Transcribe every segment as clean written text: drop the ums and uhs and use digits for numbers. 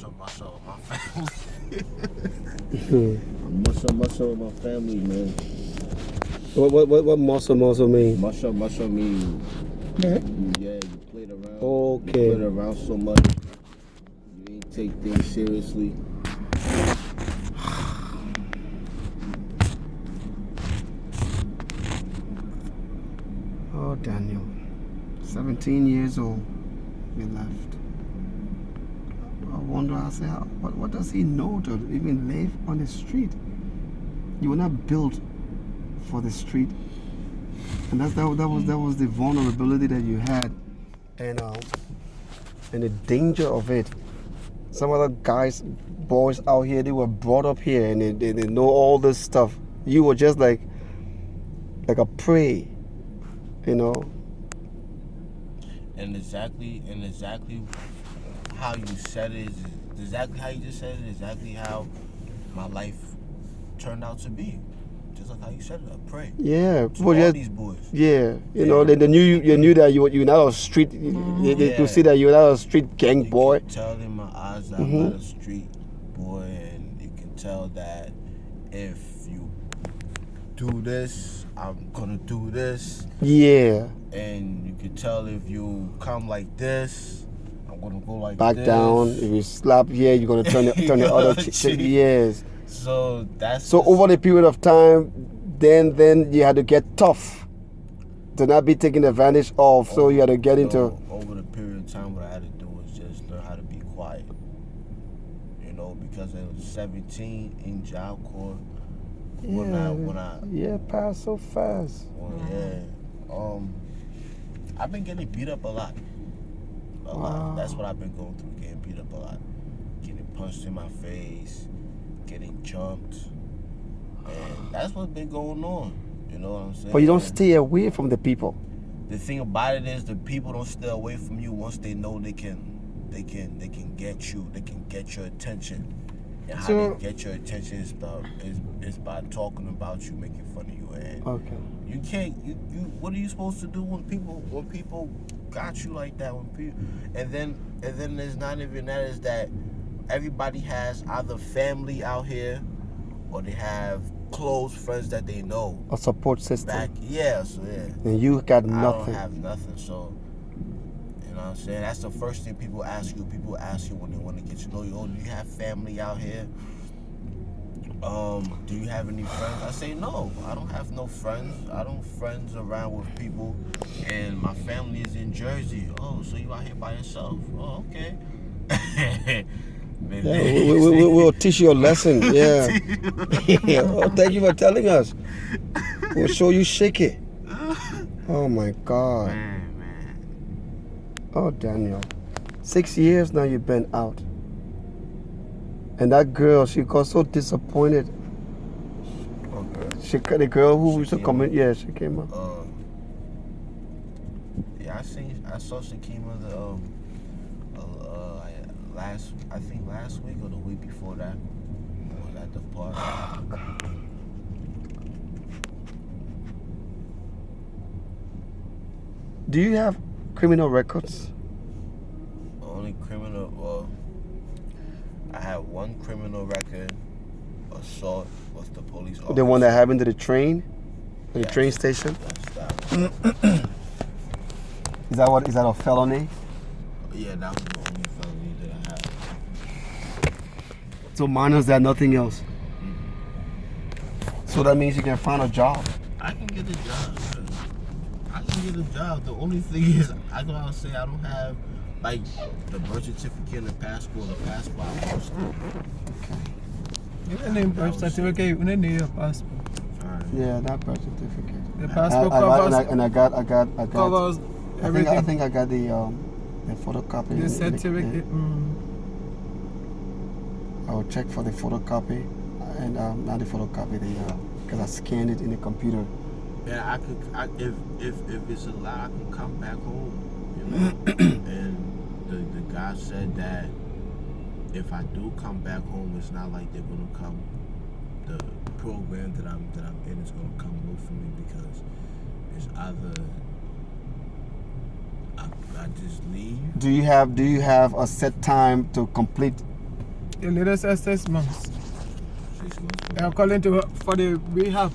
Muscle, my family. Hmm. Muscle with my family, man. What muscle mean? Muscle mean Yeah. you played around. Okay. You played around so much. You ain't take things seriously. Oh, Daniel. 17 years old. We left. I wonder, I say, what does he know to even live on the street? You were not built for the street. And that was the vulnerability that you had. And the danger of it. Some other guys, boys out here, they were brought up here and they know all this stuff. You were just like a prey, you know. And exactly how you said it is exactly how you just said it, exactly how my life turned out to be. Just like how you said it, I pray. Yeah, To all these boys. Yeah, you know, they knew you knew that you're not a street. They could see that you're not a street gang boy. You can tell in my eyes that I'm not a street boy, and you can tell that if you do this, I'm gonna do this. Yeah. And you can tell if you come like this, I'm gonna go like back this. down. If you slap here, you're gonna turn the other cheek. Yes. So that's so over the period of time, then you had to get tough to not be taken advantage of. So you had to get into. Over the period of time, what I had to do was just learn how to be quiet. You know, because I was 17 in Job Corps. Yeah, passed so fast. I've been getting beat up a lot. A lot. That's what I've been going through, getting beat up a lot. Getting punched in my face, getting jumped. And that's what's been going on. You know what I'm saying? But you don't stay away from the people. The thing about it is the people don't stay away from you once they know they can get you, they can get your attention. And how they get your attention is by talking about you, making fun of you, and you can't. You what are you supposed to do when people got you like that? And then there's not even that. Is that everybody has either family out here, or they have close friends that they know. A support system. And you got nothing. I don't have nothing, so. You know what I'm saying? That's the first thing people ask you. People ask you when they want to get to know you. Oh, do you have family out here? Do you have any friends? I say no. I don't have no friends. I don't friends around with people. And my family is in Jersey. Oh, so you out here by yourself? Oh, okay. We'll teach you a lesson. Yeah. Oh, thank you for telling us. We'll show you shake it. Oh my God. Man. Oh, Daniel. 6 years now you've been out. And that girl, she got so disappointed. Okay. The girl who used to come in, she came up. I saw Shakima last week or the week before that. I was at the park. Do you have criminal records? Only criminal, I have one criminal record. Assault with the police officer. The one that happened to the train? The train station? Is that a felony? Yeah, that was the only felony that I had. So minus that, nothing else? So that means you can find a job? I can get a job. The only thing is, I gotta say I don't have, like, the birth certificate and the passport. The passport I lost. You don't need birth certificate, you don't need your passport. Yeah, that birth certificate. The passport covers. I got Covers everything. I think I got the photocopy. The certificate. I will check for the photocopy, and not the photocopy, because I scanned it in the computer. Yeah, if it's allowed, I can come back home. You know? And the guy said that if I do come back home, it's not like they're gonna come. The program that I'm in is gonna come look for me, because it's either I just leave. Do you have a set time to complete the latest is 6 months. 6 months. They are calling for the rehab.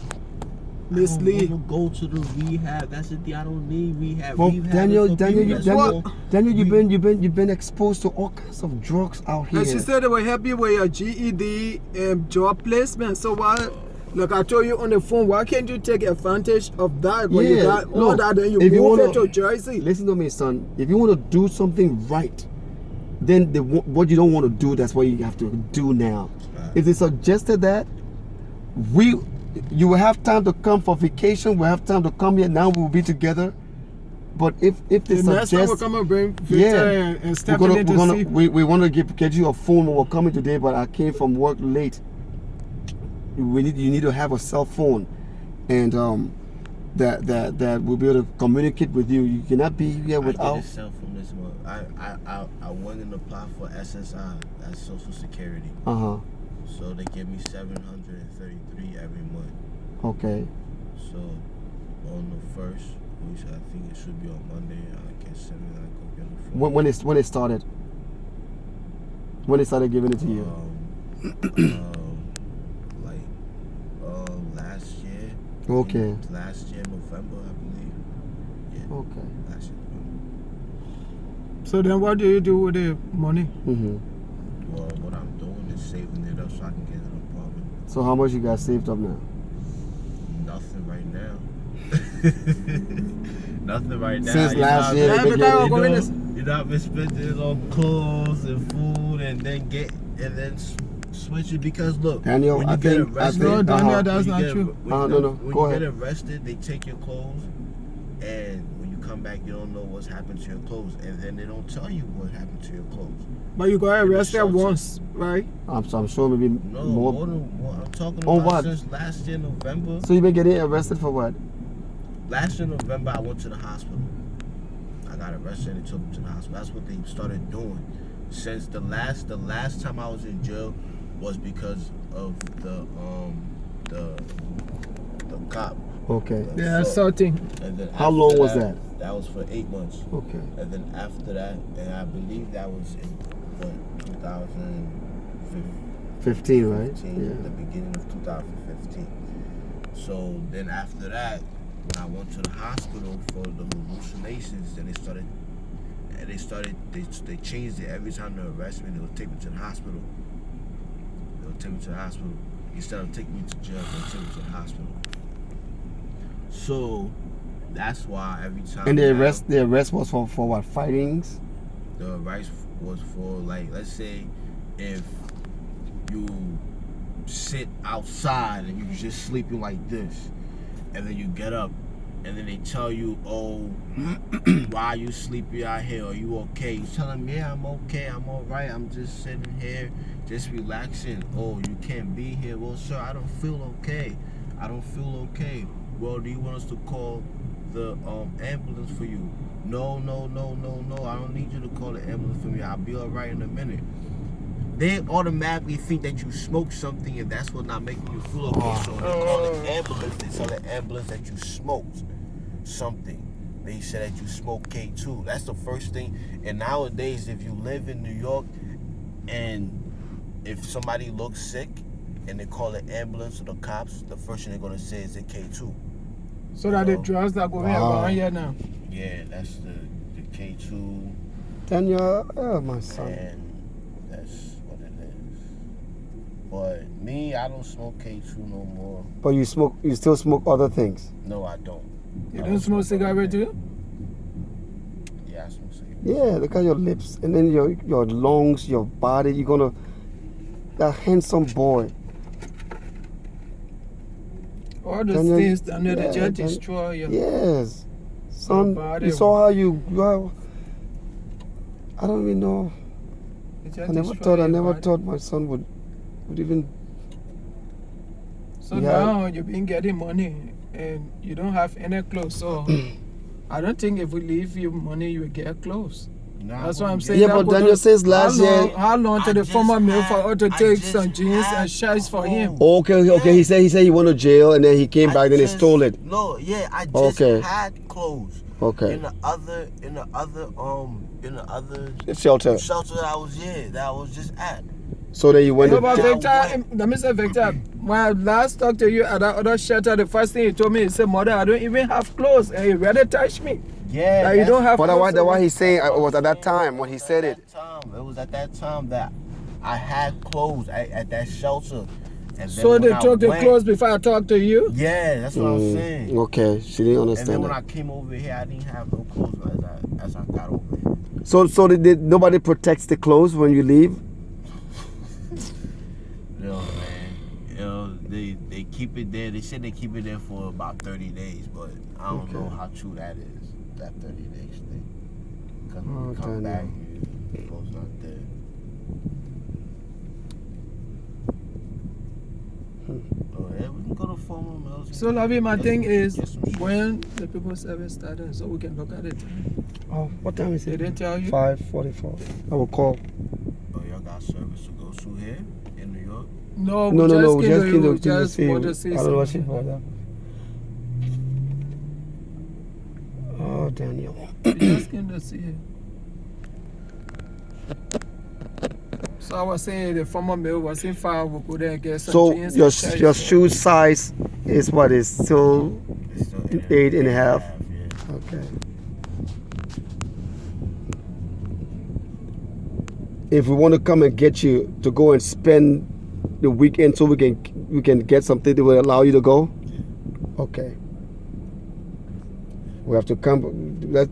Miss I Lee. don't wanna go to the rehab. That's the thing. I don't need rehab. Well, Rehab Daniel, is for Daniel, people you, that's Daniel, wrong. Daniel, you've been exposed to all kinds of drugs out here. And she said they will help you with your GED and job placement. So why, like I told you on the phone, why can't you take advantage of that? When you got all look, that, then you if you move wanna- it to Jersey. Listen to me, son. If you want to do something right, then what you don't want to do, that's what you have to do now. If they suggested that, you will have time to come for vacation. We'll have time to come here. Now we'll be together. But if they The next time we'll suggest, come and bring Victor yeah, and Stephanie to see. we want to get you a phone when we're coming today, but I came from work late. You need to have a cell phone, and that will be able to communicate with you. You cannot be here I without. get a cell phone this month. I went and applied for SSI, that's Social Security. So they give me $733 every month. Okay. So on the 1st, which I think it should be on Monday, I get 7. I go get a phone. When it started. When they started giving it to you. Last year. Okay. Last year, November, I believe. Yeah. Okay. Last year, November. So then what do you do with the money? Well, what I'm doing is saving it up so I can get an apartment. So how much you got saved up now? Nothing right now. Nothing right now. Since You know, last I've year, been- they been getting- you know, I've been spending it on clothes and food, and then switch it because look, Daniel, when you I get think- arrested, No, Daniel, Uh-huh. that's when not you get- true. when- No. When Go you ahead. get arrested, they take your clothes, and when you come back, you don't know what's happened to your clothes, and then they don't tell you what happened to your clothes. But you got In the arrested shelter. once, right? I'm sure maybe No, more. more than one. I'm talking On about what? since last year November. So you've been getting arrested for what? Last year November, I went to the hospital. I got arrested and they took me to the hospital. That's what they started doing. Since the last time I was in jail was because of the cop. Okay. The Yeah, assault. sorting. And then How after long was that? That was for 8 months. Okay. And then after that, and I believe that was in what 2015. 15, right? The Yeah. beginning of 2015. So then after that, when I went to the hospital for the hallucinations, then they changed it. Every time they arrest me, they would take me to the hospital. Instead of taking me to jail, they would take me to the hospital. So that's why every time. And the now, arrest was for what? Fightings? the advice was for, like, let's say if you sit outside and you're just sleeping like this, and then you get up and then they tell you, oh, why are you sleeping out here? Are you okay? You tell them, yeah, I'm okay, I'm all right, I'm just sitting here, just relaxing. Oh, you can't be here. Well, sir, I don't feel okay. Well, do you want us to call the ambulance for you? No, I don't need you to call the ambulance for me. I'll be all right in a minute. They automatically think that you smoked something, and that's what not making you feel okay. So when they call the ambulance, they tell the ambulance that you smoked something. They said that you smoke K2. That's the first thing. And nowadays, if you live in New York, and if somebody looks sick, and they call the ambulance or the cops, the first thing they're gonna say is a K2. So that the drugs that go around here now. Yeah, that's the K2, Daniel, oh my son. and that's what it is. But me, I don't smoke K2 no more. But you still smoke other things? No, I don't. You I don't smoke cigarette too? Yeah, I smoke cigarettes. Yeah, look at your lips and then your lungs, your body. You're gonna, that handsome boy. All those Daniel, things that yeah, just Dan- destroy you. Yes, son. body. You saw how you. I don't even know. It just I never destroy your body. thought my son would even. So Yeah. now you've been getting money and you don't have any clothes. So I don't think if we leave you money, you will get clothes. Nah, That's I what I'm wouldn't saying. Yeah, that but would Daniel not- says last year. How long to I the just former mail had- for her to I take just some jeans had and shirts for him? clothes. Okay. He said he went to jail and then he came back. Then they stole it. No, yeah, I just Okay. had clothes. Okay. In the other Shelter. shelter that I was just at. So then you went No, but to Victor, let me say, Victor, when I last talked to you at that other shelter, the first thing he told me, he said, Mother, I don't even have clothes. And he rather touch me. Yeah. Like, you don't have But clothes. why he's saying it was at that time when he said it. It was at that time that I had clothes at that shelter. And then So when they I took the went- clothes before I talked to you? Yeah, that's what I'm saying. Okay, she didn't And then understand when that. I came over here, I didn't have no clothes as I got over here. So did nobody protects the clothes when you leave? Yo, man. Yo, they keep it there. They said they keep it there for about 30 days, but I don't know how true that is, that 30 days thing. Because when you come back, your clothes not there. Oh, yeah, we can go to formal mills. So, Lavi, my thing is, Get some shit. when the people service started, so we can look at it. Oh, what time is They it? didn't tell you? 5:44. I will call. Oh, y'all got service to go through here in New York? No, No, we no, just we came just to came you, to just see want you. to see I don't know what she something. for that. Oh, Daniel. We just came to see you. So I was saying the former mill was in fire, we'll go there and get some So jeans your and shirts. your shoe size is what is still It's still 8.5. Yeah. Okay. If we want to come and get you to go and spend the weekend, so we can get something that will allow you to go. Okay. We have to come. Let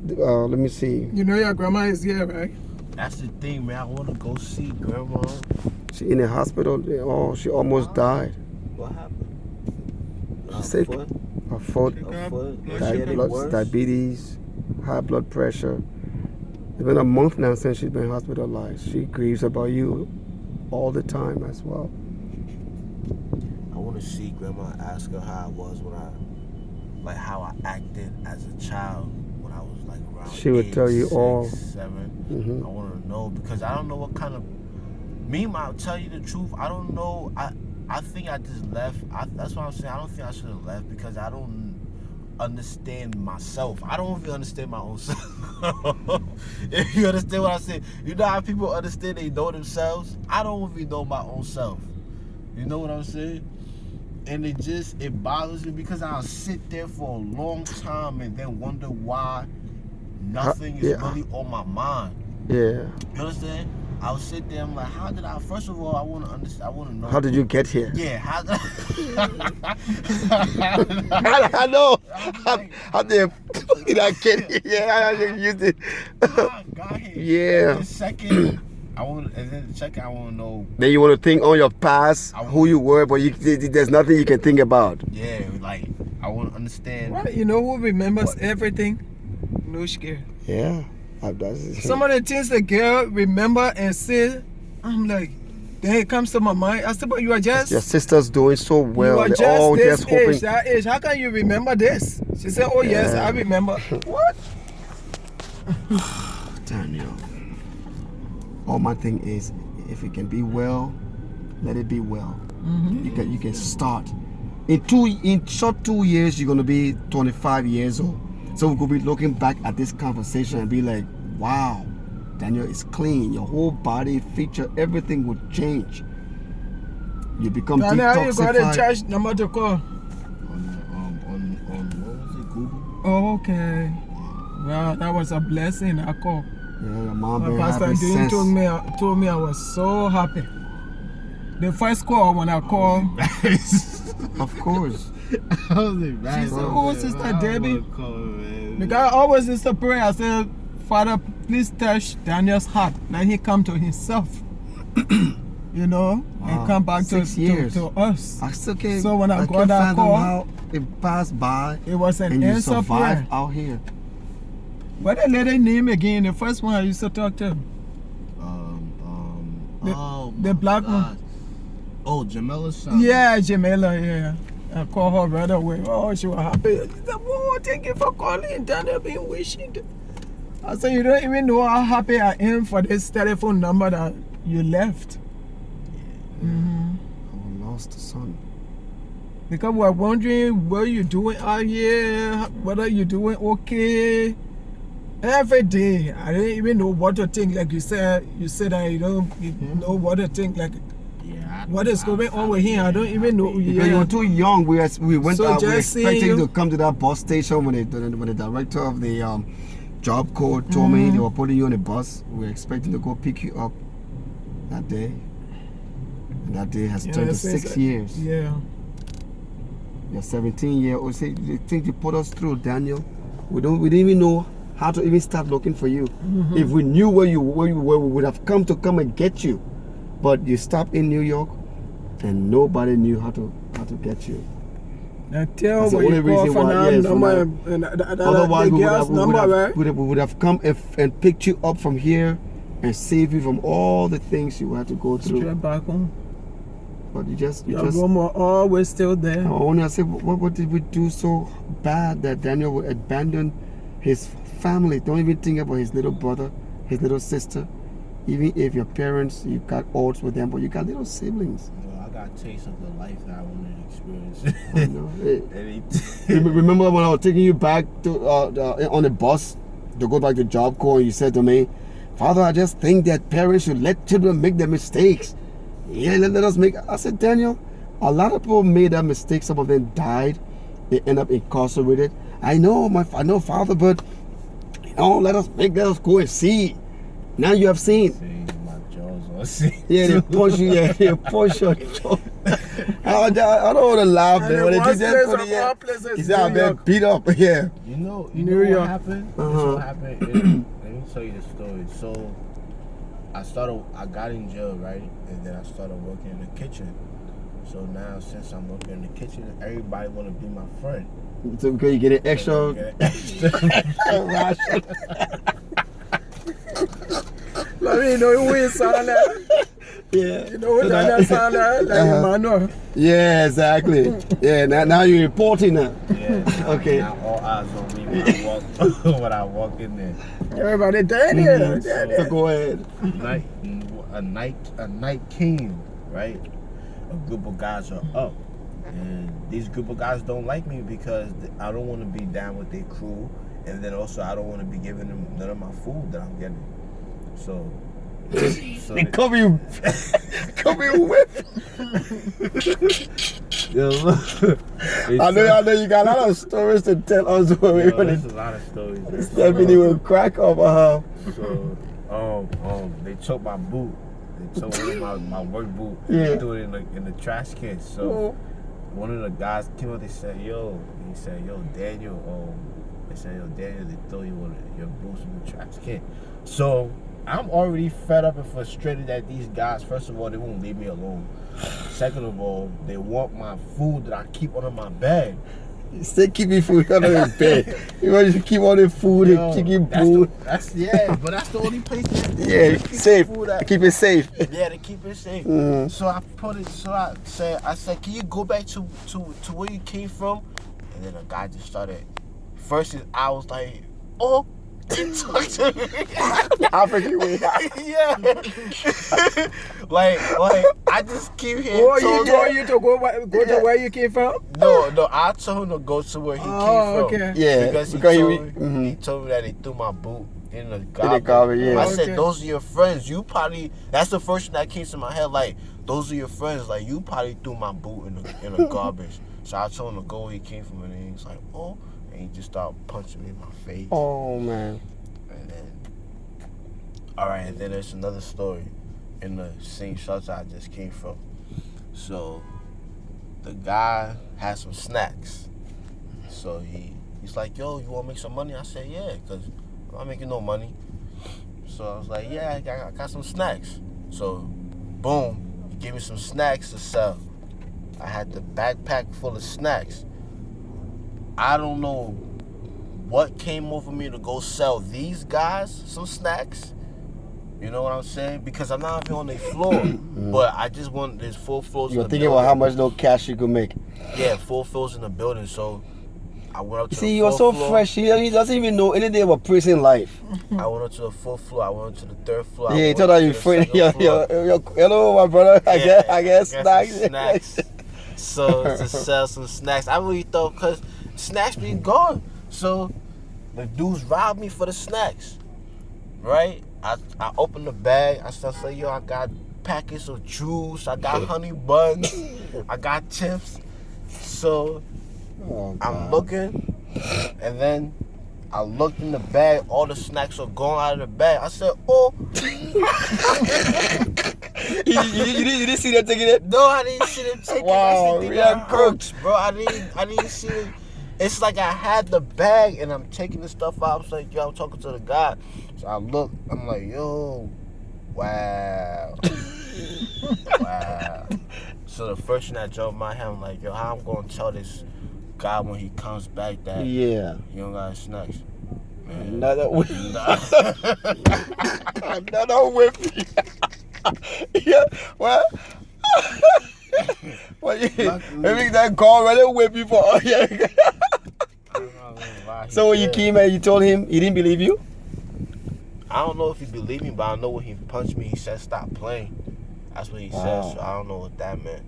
me see. You know your grandma is here, right? That's the thing, man. I want to go see Grandma. She in the hospital. Oh, she almost died. What happened? She's sick. Her foot, Her foot. Yeah, Is she getting worse? diabetes, high blood pressure. It's been a month now since she's been hospitalized. She grieves about you all the time as well. I want to see Grandma, ask her how I was how I acted as a child when I was like around. She would tell you 6, all. 7. Mhm. I want to know because I don't know what kind of. I'll tell you the truth. I don't know. I think I just left. That's what I'm saying. I don't think I should have left because I don't understand myself. I don't even understand my own self. If you understand what I say, you know how people understand they know themselves. I don't even know my own self. You know what I'm saying? And it bothers me because I'll sit there for a long time and then wonder why nothing is yeah. really on my mind. Yeah. You understand? I'll sit there. I'm like, how did I? First of all, I want to understand. I want to know. How did you get here? Yeah. How? I know. How did I get here? Yeah, how did you use it? got here. Yeah. And then second, I want to know. Then you want to think on your past, who you were, but there's nothing you can think about. Yeah, like I want to understand. Well, you know who remembers What? everything? Nushka. Yeah. Some of the things the girl remember and say, I'm like, then it comes to my mind. I said, but you are just Your sister's doing so well. you are They're just all this just age, hoping. that age. How can you remember this? She said, oh yes, Yeah. I remember. What? Daniel. All my thing is, if it can be well, let it be well. You can start. In short 2 years, you're gonna be 25 years old. So we could be looking back at this conversation and be like, wow, Daniel is clean. Your whole body, feature, everything would change. You become Daniel, how you got a detoxified. charge number to call? On what was it? Google. Oh, okay. Wow, that was a blessing. I called. Yeah, your mom My been pastor happy Dean since. told me I was so happy. The first call when I called, Of course. I was embarrassed. She said, "Oh, Sister I don't Debbie." wanna call, man. because I always used to pray, I said, Father, please touch Daniel's heart. Let him come to himself. You know, Wow. and come back to 6 years. to us. I still can't. So when I got can't that fathom call, how it passed by It was an and you answer survived prayer. out here. What the lady name again? The first one I used to talk to. The black one. Oh, Jamila's son. Yeah, Jamila, yeah. I called her right away. Oh, she was happy. She said, oh, thank you for calling. Daniel been wishing. I said, you don't even know how happy I am for this telephone number that you left. I lost the son. Because we're wondering what you're doing out here, whether you're doing okay. Every day, I didn't even know what to think. Like you said that you don't know what to think. Like Yeah. what is going on with him? I don't even know. Because you Yeah. were too young. We went So out. We were just seeing expecting you- to come to that bus station when the director of the job corps told me they were putting you on a bus. We were expecting to go pick you up that day. And that day has turned to since 6 years. Yeah. You're 17 years old. See, the thing you put us through, Daniel. We didn't even know how to even start looking for you. If we knew where you were, we would have come and get you. But you stopped in New York, and nobody knew how to get you. Until That's the when only you call reason for why- now yes, for number now. and Otherwise, the girl's number, right? we would have come and picked you up from here and saved you from all the things you had to go through. Straight back home. But you just Your room are always still there. I want to say, what did we do so bad that Daniel would abandon his family? Don't even think about his little brother, his little sister. Even if your parents, you got odds with them, but you got little siblings. Well, I got a taste of the life that I wanted to experience. You know? And Remember when I was taking you back to on the bus to go back to Job Corps, and you said to me, "Father, I just think that parents should let children make their mistakes. Yeah, let us make." I said, Daniel, a lot of people made that mistake. Some of them died. They end up incarcerated. I know, Father, but let us go and see. Now you have seen. See, my jaws are see. Yeah, they punch you. Yeah, they punch your jaw. I don't want to laugh, And man. the When they worst just place put of it, all places, he said, "I've New been York." beat up." Yeah. You know New what York. happened? Uh-huh. This what happened. Let me tell you the story. So, I got in jail, right? And then I started working in the kitchen. So now, since I'm working in the kitchen, everybody want to be my friend. So because you get an extra Get an extra. ration. Let me know who is sound like. Yeah. You know who that sound like? Like Emmanuel. Yeah, exactly. Yeah. Now you're reporting now. Yeah. Okay. Now all eyes on me when I walk when I walk in there. Everybody Daniel. So go ahead. A night came, right? A group of guys are up, and these group of guys don't like me because I don't want to be down with their crew, and then also I don't want to be giving them none of my food that I'm getting. So They come you whip. I know you got a lot of stories to tell us when we're There's going a lot of stories. Stephanie will crack up. So, they took my boot. They took one of my work boot. Yeah. They threw it in the trash can. So one of the guys came up. They said, "Yo," he said, "Yo, Daniel." They said, "Yo, Daniel, they throw your boots in the trash can." So I'm already fed up and frustrated that these guys. First of all, they won't leave me alone. Second of all, they want my food that I keep under my bed. Stay keeping food under your bed. You want to keep all the food and chicken food. But that's the only place. Yeah, safe. Keep it safe. Yeah, to keep it safe. Mhm. So I put it. So I said, "Can you go back to where you came from?" And then the guy just started. First, I was like, "Oh, he talked to me." African way. Yeah. like I just keep hearing. Oh, he told you to go to where you came from? No, I told him to go to where he came from. Okay. Yeah, Because he mhm. told me that he threw my boot in the garbage, yeah. I Okay. said, those are your friends. You probably, that's the first thing that came to my head. Like, those are your friends. Like, you probably threw my boot in the garbage. So I told him to go where he came from, and then he was like, "Oh," and he just started punching me in my face. Oh man. And then, all right, and then there's another story in the same shelter I just came from. So the guy had some snacks. So he's like, "Yo, you want to make some money?" I said, "Yeah, because I'm not making no money." So I was like, "Yeah, I got some snacks." So, boom, he gave me some snacks to sell. I had the backpack full of snacks. I don't know what came over me to go sell these guys some snacks. You know what I'm saying? Because I'm not even on the floor. But I just want, there's 4 floors You're in the thinking building. about how much no cash you could make. Yeah, 4 floors in the building. So I went up to See, the you're 4th so floor. fresh. He doesn't even know anything about prison life. I went up to the 4th floor. I went up to the 3rd floor. I Yeah, he went told up her to you the afraid. 2nd floor. Hello, my brother. I Yeah, guess got snacks. some snacks. So to sell some snacks, I really thought because snacks be gone. So the dudes robbed me for the snacks. Right? I opened the bag. I started saying, yo, I got packets of juice. I got honey buns. I got chips. So Oh, I'm God. looking, and then I looked in the bag. All the snacks are gone out of the bag. I said, oh. you didn't see that taking it? No, I didn't see them take it. Wow, That's the thing we that are hurts, bro. I didn't see it. It's like I had the bag and I'm taking the stuff out. I was like, yo, I'm talking to the guy. So I look, I'm like, yo, wow. Wow. So the first thing that jumped in my head, I'm like, yo, how I'm gonna tell this guy when he comes back that Yeah. you don't got snacks? Man. Another whip. Nah. Another whippy. Yeah. Well. Well, yeah. Maybe that call right whip you for. Oh, yeah. So when you came and you told him, he didn't believe you? I don't know if he believed me, but I know when he punched me, he said stop playing. That's what he Wow. said, so I don't know what that meant.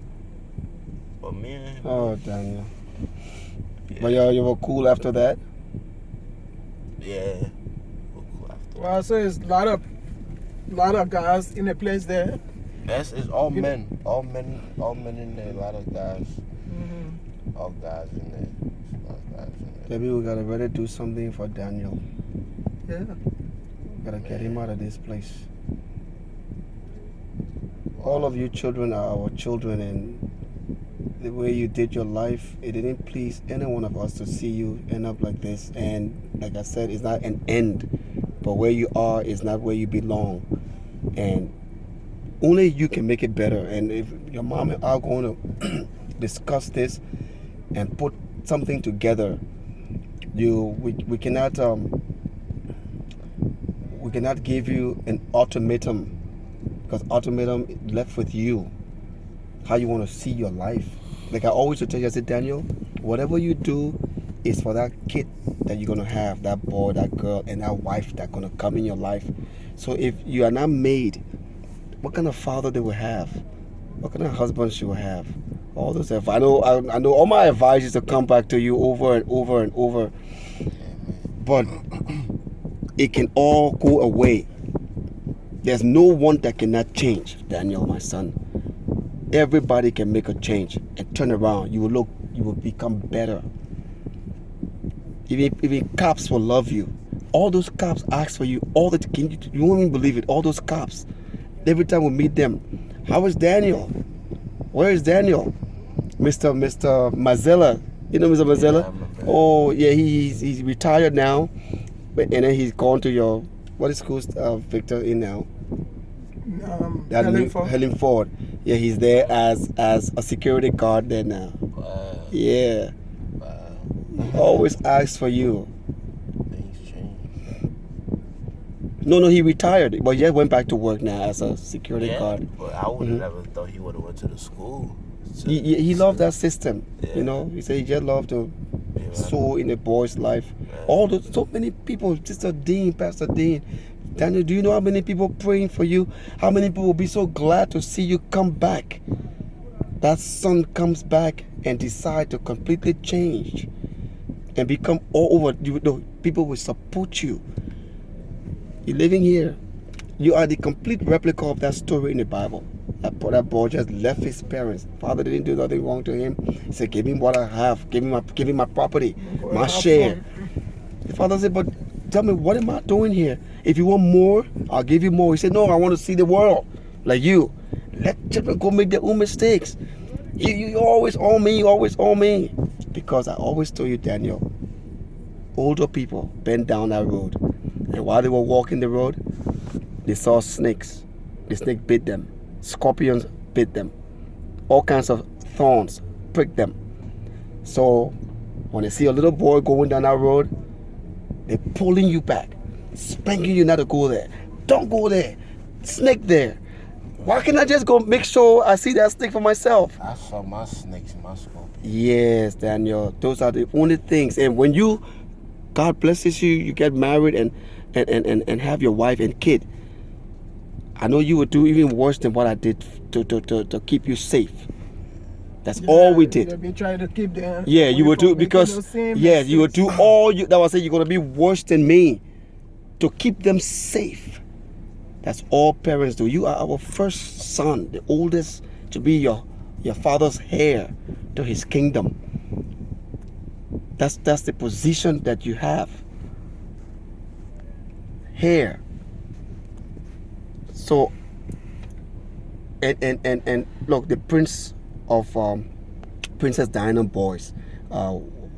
But me and him, Oh, Daniel. yeah. But you were cool after that? Yeah. We're cool after. Well, so it's a lot of guys in the place there. It's all men. All men in there, a lot of guys. Mm-hmm. All guys in there. A lot of guys in there. Maybe we gotta really do something for Daniel. Yeah. Gotta get him out of this place. All of you children are our children, and the way you did your life, it didn't please any one of us to see you end up like this. And like I said, it's not an end, but where you are is not where you belong. And only you can make it better. And if your mom and I are going to discuss this and put something together, we cannot give you an ultimatum, because ultimatum left with you, how you want to see your life. Like I always tell you, I said, Daniel, whatever you do is for that kid that you're going to have, that boy, that girl, and that wife that's going to come in your life. So if you are not made, what kind of father they will have? What kind of husband she will have? All those advice. I know all my advice is to come back to you over and over and over. But it can all go away. There's no one that cannot change, Daniel, my son. Everybody can make a change and turn around. You will become better. Even cops will love you. All those cops ask for you all the time. You won't even believe it. All those cops. Every time we meet them, how is Daniel? Where is Daniel? Mr. Mazzella. You know Mr. Mazzella? Yeah, Oh yeah, he's retired now. And then he's gone to your, what is school Victor in now? Helen Ford. Yeah, he's there as a security guard there now. Wow. Yeah. Wow. Always asks for you. Things change. No, he retired, but yeah, went back to work now as a security guard. But I would have never thought he would have went to the school. He loved that system. Yeah. You know, he said he just loved to Yeah. sow in a boy's life. All those, so many people, Sister Dean, Pastor Dean. Daniel, do you know how many people praying for you? How many people will be so glad to see you come back? That son comes back and decide to completely change and become all over. You know, people will support you. You're living here. You are the complete replica of that story in the Bible. That boy just left his parents. Father didn't do nothing wrong to him. He said, give him what I have. Give him my property, my share. The father said, but tell me, what am I doing here? If you want more, I'll give you more. He said, no, I want to see the world like you. Let children go make their own mistakes. You always owe me. Because I always told you, Daniel, older people bent down that road. And while they were walking the road, they saw snakes. The snake bit them. Scorpions bit them. All kinds of thorns pricked them. So when they see a little boy going down that road, they're pulling you back, spanking you not to go there. Don't go there. Snake there. Why can't I just go make sure I see that snake for myself? I saw my snakes and my scorpions. Yes, Daniel. Those are the only things. And when God blesses you, you get married and have your wife and kid, I know you would do even worse than what I did to keep you safe. That's all we They did. be trying to keep them. Yeah, you away will do from making because those same yeah, you will do mistakes. all you. That was it. You're gonna be worse than me, to keep them safe. That's all parents do. You are our first son, the oldest, to be your father's heir to his kingdom. That's the position that you have. Heir. So and look, the prince of Princess Diana boys,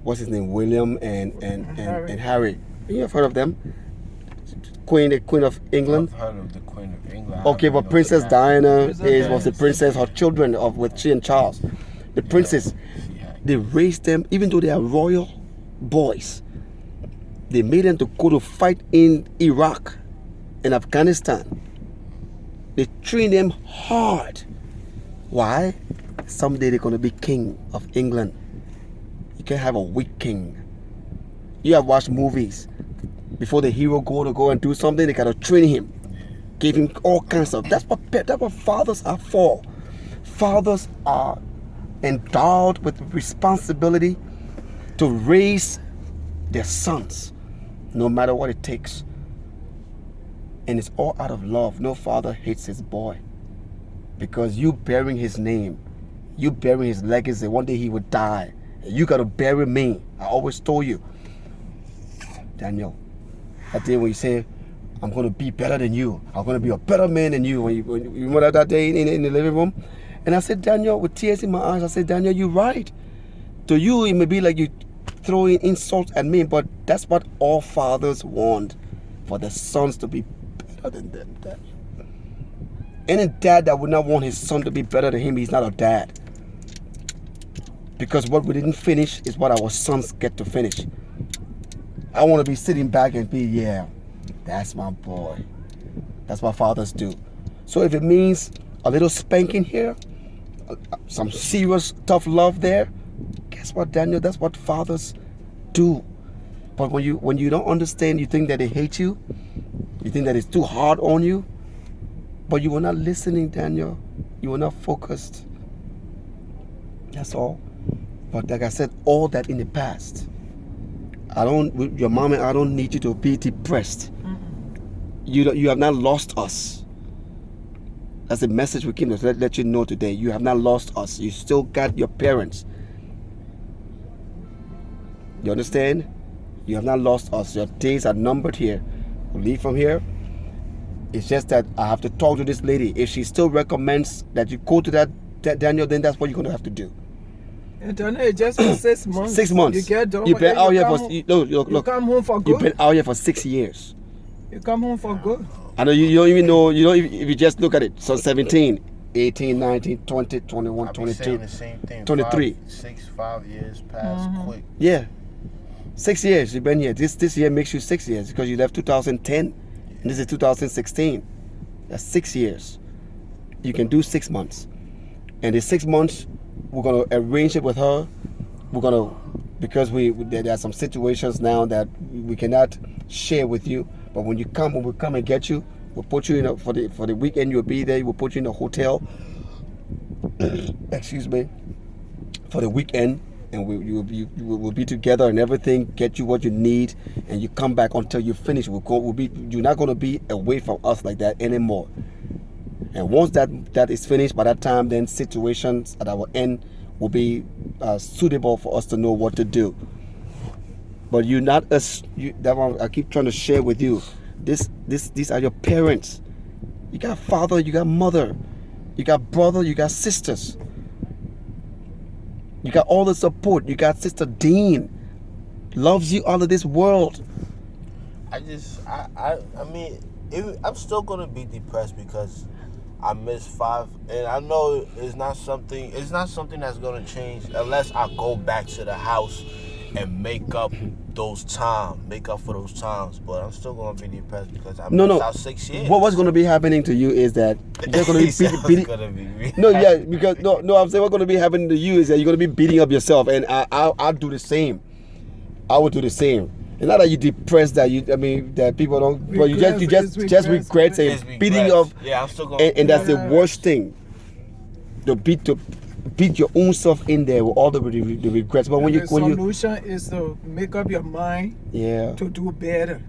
what's his name, William and Harry. You have heard of them? The Queen of England. I've heard of the Queen of England. Okay, I but don't know Princess that. Diana Princess was the Diana. princess, her children of with she and Charles. The princes, Yeah. they raised them, even though they are royal boys. They made them to go to fight in Iraq and Afghanistan. They trained them hard. Why? Someday they're gonna be king of England. You can't have a weak king. You have watched movies. Before the hero go and do something, they gotta train him, give him all kinds of. That's what fathers are for. Fathers are endowed with responsibility to raise their sons, no matter what it takes. And it's all out of love. No father hates his boy, because you bearing his name, you bearing his legacy. One day he would die. You gotta bury me. I always told you, Daniel. That day when you say, I'm going to be better than you. I'm going to be a better man than you. When you remember that day in the living room? And I said, Daniel, with tears in my eyes, I said, Daniel, you're right. To you, it may be like you throwing insults at me, but that's what all fathers want, for their sons to be better than them, Daniel. Any dad that would not want his son to be better than him, he's not a dad. Because what we didn't finish is what our sons get to finish. I want to be sitting back and be, yeah, that's my boy. That's what fathers do. So if it means a little spanking here, some serious tough love there, guess what, Daniel? That's what fathers do. But when you don't understand, you think that they hate you. You think that it's too hard on you. But you were not listening, Daniel. You were not focused. That's all. But like I said, all that in the past. Your mom and I don't need you to be depressed. You have not lost us. That's the message we came to let you know today. You have not lost us. You still got your parents. You understand? You have not lost us. Your days are numbered here. We'll leave from here. It's just that I have to talk to this lady. If she still recommends that you go to that Daniel, then that's what you're going to have to do. And then it's just for 6 months. 6 months. You get done. You've with been it, out you here come for home- look. You come home for You've good. been out here for 6 years. You come home for good. I know you don't even know. You know, if you just look at it. So 17, 18, 19, 20, 21, I be 22. saying the same thing. 23. 5 years passed quick. Yeah. 6 years you've been here. This year makes you 6 years because you left 2010 and this is 2016. That's 6 years. You can do 6 months. And the 6 months, we're gonna arrange it with her. We're gonna, because there are some situations now that we cannot share with you. But when we come and get you, we'll put you in for the weekend. You'll be there. We'll put you in a hotel. Excuse me. For the weekend, and we'll be together and everything. Get you what you need, and you come back until you finish. You're not gonna be away from us like that anymore. And once that is finished, by that time, then situations at our end will be suitable for us to know what to do. But you're not us. That one I keep trying to share with you. These are your parents. You got father, you got mother, you got brother, you got sisters. You got all the support. You got Sister Dean, loves you out of this world. I mean, I'm still gonna be depressed because I missed 5, and I know it's not something that's gonna change unless I go back to the house and make up for those times. But I'm still gonna be depressed because I missed out 6 years. What's gonna be happening to you is that you're gonna be beating. me. No, yeah, because no, I'm saying what's gonna be happening to you is that you're gonna be beating up yourself, and I'll do the same. I will do the same. It's not that you're depressed that people don't, but you just regret saying beating up. Yeah, I'm still gonna. And that's the worst thing. To beat your own self in there with all the regrets. But when the you solution is to make up your mind yeah, to do better.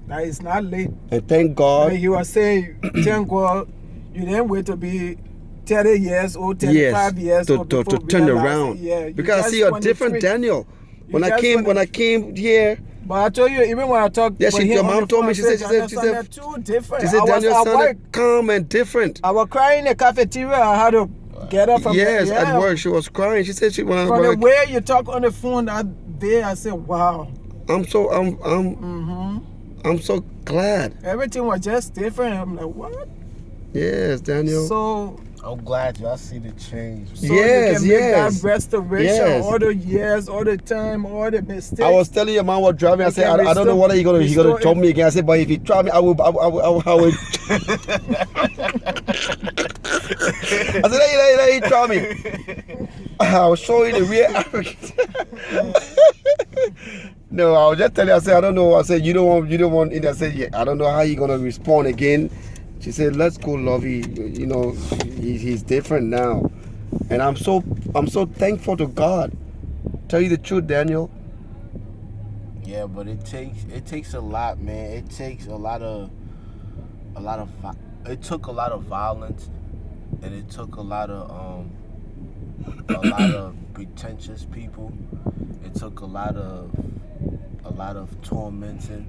Like it's not late. and thank God. Like you were saying, thank God you didn't wait to be 30 years old, 35 years to old before turn realizing, around. Yeah, you Because I just see a 23. different Daniel. When I just came here, But I told you, even when I talked, yeah, with him your on mom the told phone, me. I She said Daniel sounded too different. she said I was Daniel at sounded work. calm and different. I was crying in the cafeteria. I had to get up from Yes, yeah, at work she was crying. She said From the way you talk on the phone that day, I said, wow. I'm so glad. Everything was just different. I'm like, what? Yes, Daniel. So I'm glad y'all see the change. So Yes, you can make yes. that restoration, Yes. all the years, all the time, all the mistakes. I was telling your mom was driving. I You said, can I don't know what he gonna restore tell it. me again. I said, but if he try me, I will. I said, let he try me. I was showing the real African. No, I was just telling her. I said, I don't know. I said, you don't want it. I said, yeah, I don't know how you gonna respond again. She said, let's go, Lovey. You know, he's different now, and I'm so thankful to God. Tell you the truth, Daniel. Yeah, but it takes a lot, man. It takes it took a lot of violence, and it took a lot of pretentious people. It took a lot of tormenting.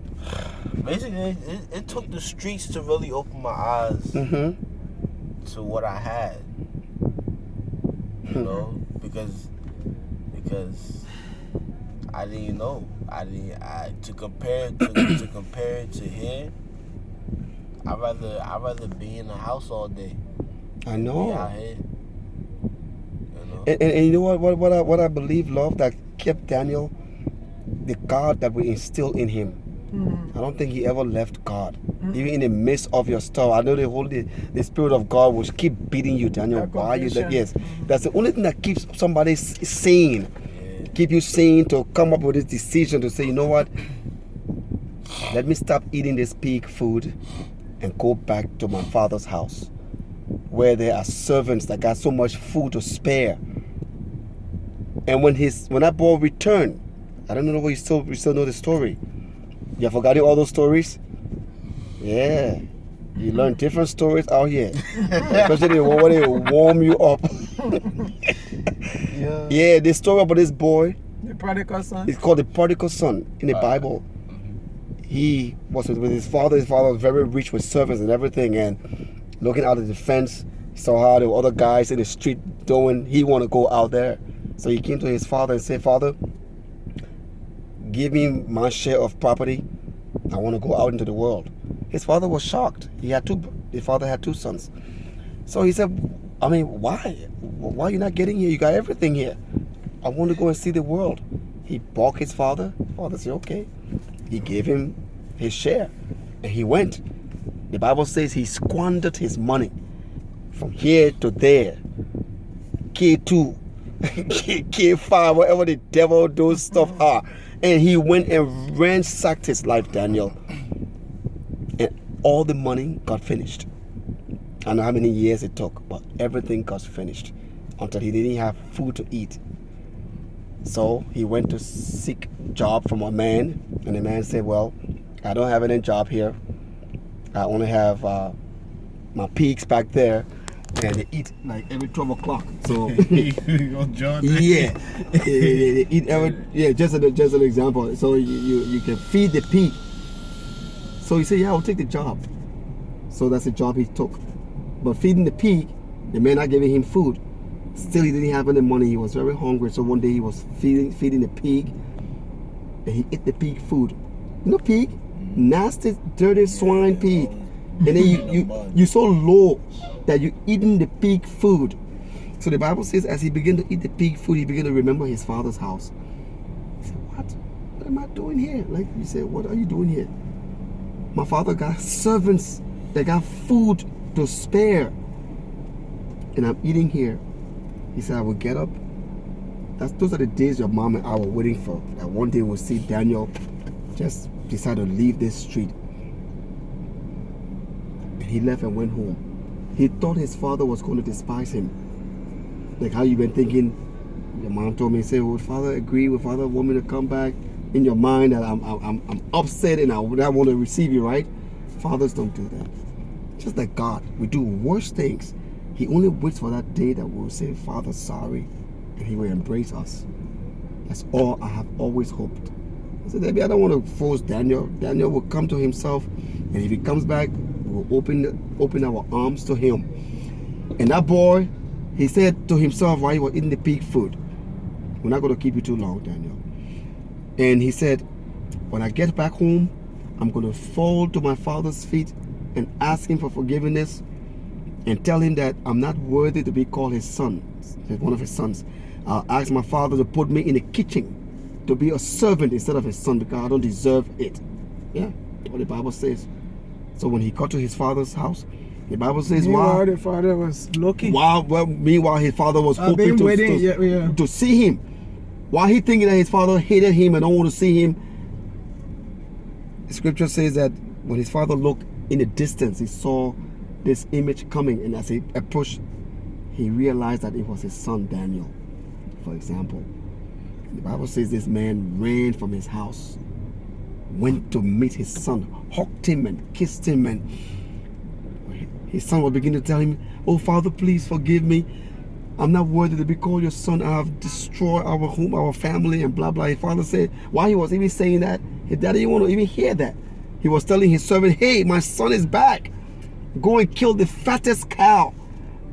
Basically, it took the streets to really open my eyes Mm-hmm. to what I had. You know, because I didn't know. To compare it to here. I'd rather be in the house all day. I Be know. out here. You know. And you know what I believe, love, that kept Daniel, the God that we instilled in him. I don't think he ever left God. Even in the midst of your stuff, I know the Spirit of God will keep beating you, Daniel. That Why you conviction. yes, that's the only thing that keeps somebody sane. Yeah. Keep you sane to come up with this decision to say, you know what? Let me stop eating this pig food and go back to my father's house, where there are servants that got so much food to spare. And when that boy returned, I don't know whether you still know the story. You have forgotten all those stories? Yeah. You learn different stories out here. Especially when they warm you up. Yeah. Yeah, the story about this boy, The prodigal son. it's called the prodigal son in the Bible. He was with his father. His father was very rich with servants and everything. And looking out of the fence, he saw how there were other guys in the street doing. He wanted to go out there. So he came to his father and said, Father, give me my share of property. I want to go out into the world. His father was shocked. His father had two sons. So he said, I mean, why? Why are you not getting here? You got everything here. I want to go and see the world. He balked his father. His father said, okay. He gave him his share. And he went. The Bible says he squandered his money from here to there. K2, K5, whatever the devil those stuff are. And he went and ransacked his life, Daniel. And all the money got finished. I don't know how many years it took, but everything got finished until he didn't have food to eat. So he went to seek job from a man, and the man said, well, I don't have any job here. I only have my pigs back there, and they eat like every 12 o'clock. So yeah, they eat every just an example. So you can feed the pig. So he said, yeah, I'll take the job. So that's the job he took. But feeding the pig, the man not giving him food. Still, he didn't have any money. He was very hungry. So one day he was feeding the pig, and he ate the pig food. You know, pig, nasty, dirty swine pig. And then you so low that you eating the pig food. So the Bible says, as he began to eat the pig food, he began to remember his father's house. He said, what am I doing here? Like you said, what are you doing here? My father got servants that got food to spare, and I'm eating here. He said, I will get up. Those are the days your mom and I were waiting for. That one day we'll see Daniel just decide to leave this street. And he left and went home. He thought his father was going to despise him. Like how you've been thinking, your mom told me, say, would Father agree? Would Father want me to come back? In your mind that I'm upset and I would not want to receive you, right? Fathers don't do that. Just like God, we do worse things. He only waits for that day that we'll say, Father, sorry, and He will embrace us. That's all I have always hoped. I said, Debbie, I don't want to force Daniel. Daniel will come to himself, and if he comes back, we'll open our arms to him. And that boy, he said to himself while he was eating the pig food, we're not going to keep you too long, Daniel. And he said, when I get back home, I'm going to fall to my father's feet and ask him for forgiveness and tell him that I'm not worthy to be called his son, one of his sons. I'll ask my father to put me in the kitchen to be a servant instead of his son because I don't deserve it. Yeah, what the Bible says. So when he got to his father's house, the Bible says, meanwhile, the father was looking. Meanwhile, his father was hoping to see him. While he thinking that his father hated him and don't want to see him, the scripture says that when his father looked in the distance, he saw this image coming, and as he approached, he realized that it was his son Daniel, for example. And the Bible says this man ran from his house, went to meet his son, hugged him and kissed him, and his son was beginning to tell him, oh, Father, please forgive me. I'm not worthy to be called your son. I have destroyed our home, our family, and blah, blah. His father said, while he was even saying that, his daddy didn't want to even hear that. He was telling his servant, hey, my son is back. Go and kill the fattest cow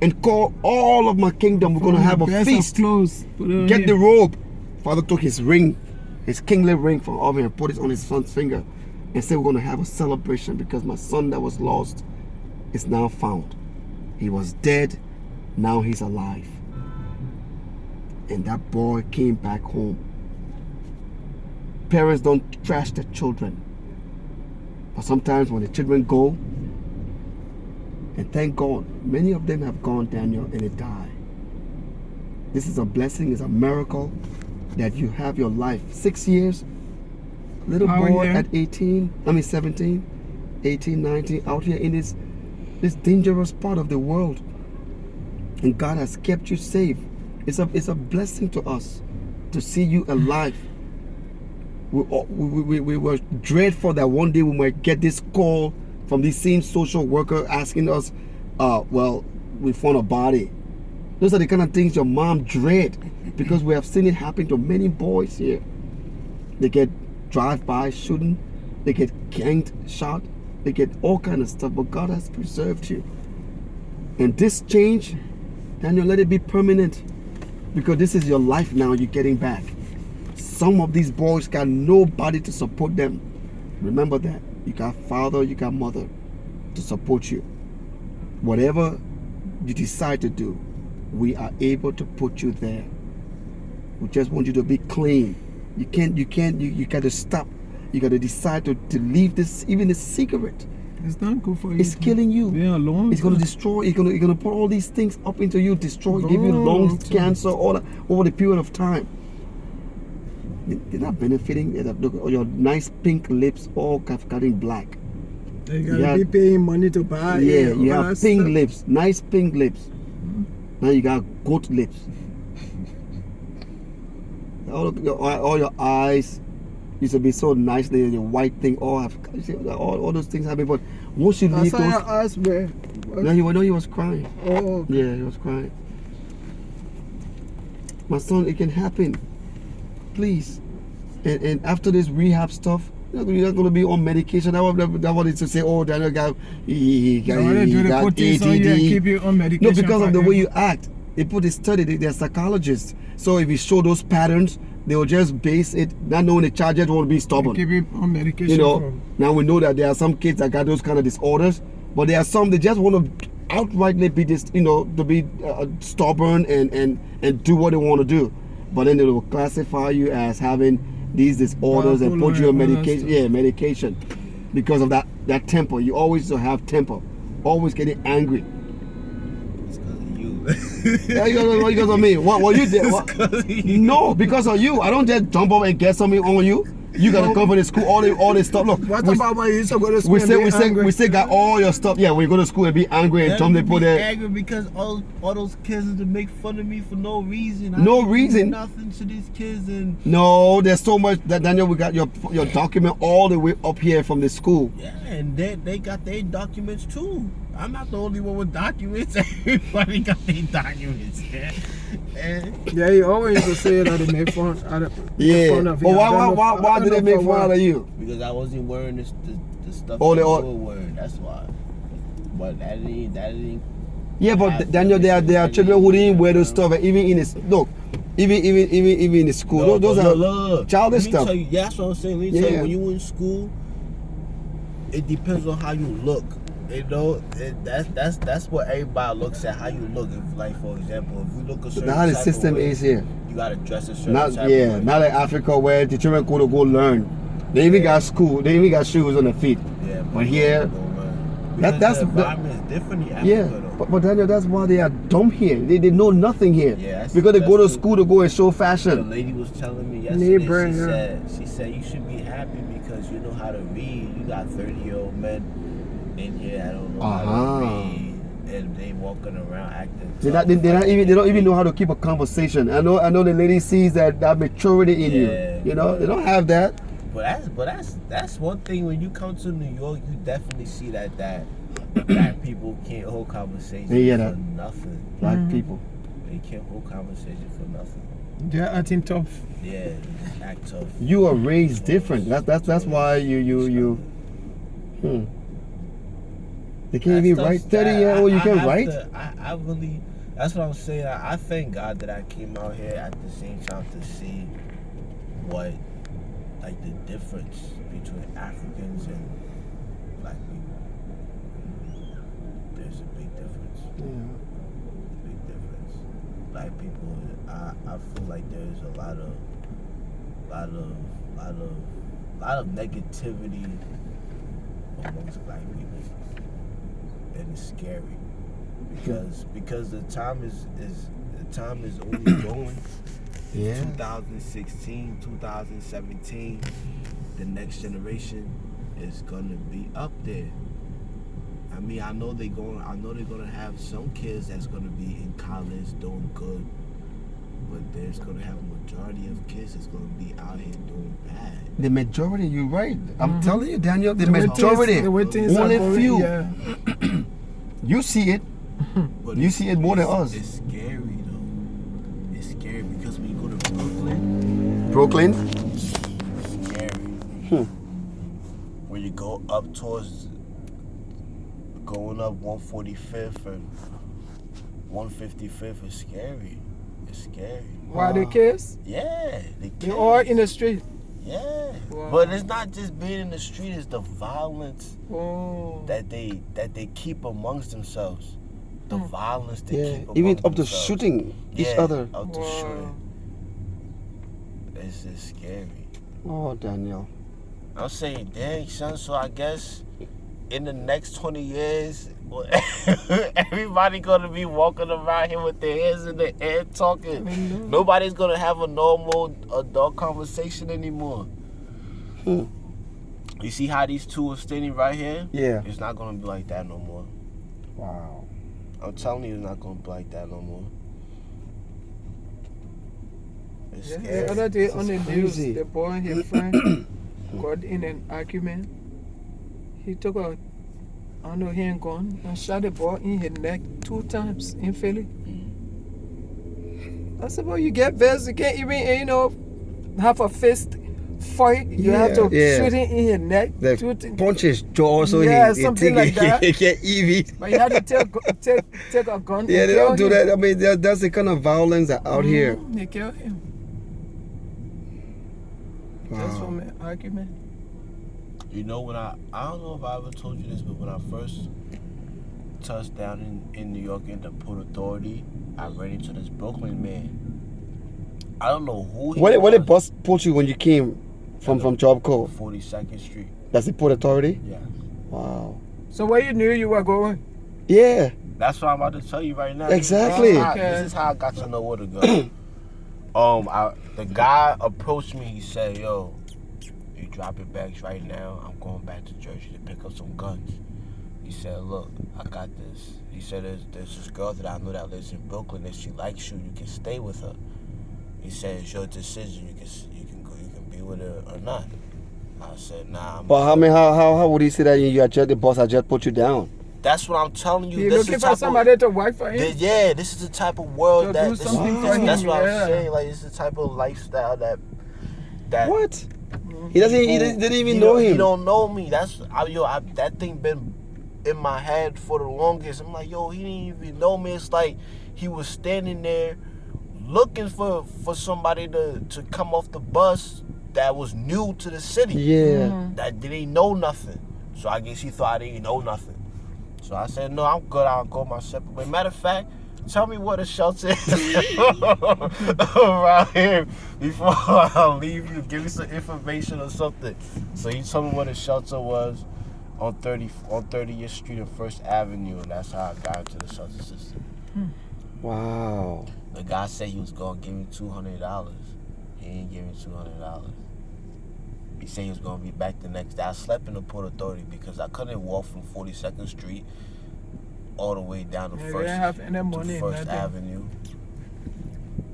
and call all of my kingdom. We're going to have a feast. Get the robe. Father took his ring, his kingly ring from over and put it on his son's finger and said, we're going to have a celebration because my son that was lost is now found. He was dead. Now he's alive. And that boy came back home. Parents don't trash their children. But sometimes when the children go, and thank God, many of them have gone, Daniel, and they die. This is a blessing, it's a miracle that you have your life. 6 years, little boy at 17, 18, 19, out here in this dangerous part of the world. And God has kept you safe. It's a blessing to us to see you alive. We were dreadful that one day we might get this call from this same social worker asking us, well, we found a body. Those are the kind of things your mom dread because we have seen it happen to many boys here. They get drive-by shooting, they get ganked, shot, they get all kind of stuff, but God has preserved you. And this change, Daniel, let it be permanent because this is your life now you're getting back. Some of these boys got nobody to support them. Remember that. You got father, you got mother to support you. Whatever you decide to do, we are able to put you there. We just want you to be clean. You got to stop. You got to decide to leave this, even the cigarette. It's not good for you. It's killing you. Being alone. It's going to destroy. It's going to put all these things up into you, destroy, give you lung cancer, all that, over the period of time. They're not benefiting. Your nice pink lips all getting black. You gotta be paying money to buy. Yeah, you have pink lips, nice pink lips. Now you got goat lips. All your eyes used to be so nice. The white thing, all those things happen. But once you leave those, your eyes were. now he was crying. Oh, okay. Yeah, he was crying. My son, it can happen. Please. And after this rehab stuff, you're not going to be on medication. That what it's to say, oh, Daniel got he got ADD. Keep you on medication. No, because of the way you act. They put a study, they're psychologists. So if you show those patterns, they will just base it, not knowing the charges won't be stubborn. Keep you on medication. You know, now we know that there are some kids that got those kind of disorders, but there are some that just want to outrightly be this, to be stubborn and do what they want to do. But then they will classify you as having these disorders and put you on medication. Yeah, medication, because of that temper. You always have temper, always getting angry. It's because of you. Yeah, because of me. What you did? No, because of you. I don't just jump up and get something on you. You gotta come from the school, all this stuff. Look, What we, about when you used to go to school we and say be angry? we say got all your stuff. Yeah, when you go to school and be angry and jump the people be there. angry because all those kids to make fun of me for no reason. No didn't do reason. Nothing to these kids and No, there's so much that Daniel. We got your document all the way up here from the school. yeah, and they got their documents too. I'm not the only one with documents. Everybody got their documents. Yeah. And Yeah, you always used to say that they make fun. Yeah, Fun of but you. I why don't know did they make for fun what. out of you? because I wasn't wearing the stuff Oh, they that all- you were wearing. That's why. But that didn't. Yeah, but have- Daniel, there are children who didn't wear those stuff, and even in this look, even in the school, No, those but are look, childish let me stuff. tell you, yeah, that's what I'm saying. Let me tell Yeah. you, when you in school, it depends on how you look. You know, that's what everybody looks at. How you look. If, like, for example, if you look a certain Now the type system of way, is here. you gotta dress a certain Not type yeah, of way. not like Africa where the children go to learn. They even got school. They even got shoes on their feet. Yeah, But here, that's the the- environment is different in Africa, Yeah, though. but Daniel, that's why they are dumb here. They know nothing here. Yeah, that's- because they go to that's school to go and show The fashion. lady was telling me yesterday. Neighbor, She yeah. said you should be happy because you know how to read. You got 30-year-old men in here that don't know how Uh-huh. to read, and they walking around acting. They tough. don't even know how to keep a conversation. I know the lady sees that maturity in Yeah. you. You know, they don't have that. But that's one thing when you come to New York, you definitely see that people can't hold conversation Yeah, for that. nothing. Black Mm-hmm. people. They can't hold conversation for nothing. They're acting tough. Yeah, just act tough. You are raised different. That's why you. They can't even write. 30-year-old, you can write. I really, that's what I'm saying. I thank God that I came out here at the same time to see what, like, the difference between Africans and black people. There's a big difference. Big difference. Black people, I feel like there's a lot of negativity amongst black people. And it's scary because the time is only going. Yeah. 2016, 2017, the next generation is gonna be up there. I mean, I know they're gonna have some kids that's gonna be in college doing good, but there's gonna have a majority of kids that's gonna be out here doing bad. The majority, you're right. I'm telling you, Daniel, the way majority. things- the way things are Only going, few. Yeah. You see it. But You see it more than us. It's scary though. It's scary because when you go to Brooklyn, Brooklyn. it's scary. When you go up towards going up 145th and 155th is scary. It's scary. Why the kids? Yeah, the They all in the street. Yeah, Wow. but it's not just being in the street; it's the violence Oh. that they keep amongst themselves. The violence they Yeah. keep amongst Even up to themselves. shooting each Yeah, other. Up to Wow. shooting. It's just scary. Oh, Daniel. I'm saying, dang, son. So I guess in the next 20 years, everybody gonna be walking around here with their hands in the air talking. Nobody's gonna have a normal adult conversation anymore. You see how these two are standing right here? Yeah. It's not gonna be like that no more. Wow. I'm telling you, it's not gonna be like that no more. It's Yeah, scary. the other day This on is the news, crazy. the boy and his friend got in an argument. He took a, I don't know, hand gun and shot the boy in his neck 2 times in Philly. I said, well, you get vexed, you can't even, have a fist fight. You have to Yeah. shoot him in his neck. The 2 times. punches jaw also Yeah, something like that. He get easy. But you had to take a gun. Yeah, and they kill don't do him. that. I mean, that's the kind of violence that out here. They killed him. Just Wow. from an argument. You know, when I don't know if I ever told you this, but when I first touched down in New York in the Port Authority, I ran into this Brooklyn man. I don't know who he What did was. bus put you when you came from Job Corps? 42nd Street. That's the Port Authority? Yeah. Wow. So where you knew you were going? Yeah. That's what I'm about to tell you right now. Exactly. This is how I got to know where to go. The guy approached me. He said, "Yo, you drop your bags right now, I'm going back to Jersey to pick up some guns. He said, look, I got this. He said, there's this girl that I know that lives in Brooklyn. If she likes you, you can stay with her. He said, it's your decision. You can go, you can be with her or not. I said, nah. But how would he say that you are just the boss? I just put you down. That's what I'm telling you. He's This looking is for somebody to work for him. Yeah, this is the type of world To that. do something for him, That's what yeah. I'm saying. Like, it's the type of lifestyle that. What? He didn't even know him. He don't know me. That thing been in my head for the longest. I'm like, yo, he didn't even know me. It's like he was standing there looking for somebody to come off the bus that was new to the city. Yeah. That didn't know nothing. So I guess he thought I didn't know nothing. So I said, no, I'm good. I'll go my separate way. Matter of fact, tell me what a shelter is around here before I leave you. Give me some information or something. So he told me what a shelter was on 30th Street and First Avenue, and that's how I got into the shelter system. Wow. The guy said he was gonna give me $200. He ain't give me $200. He said he was gonna be back the next day. I slept in the Port Authority because I couldn't walk from 42nd Street all the way down to Yeah, they First, didn't have any money, to First nothing. Avenue.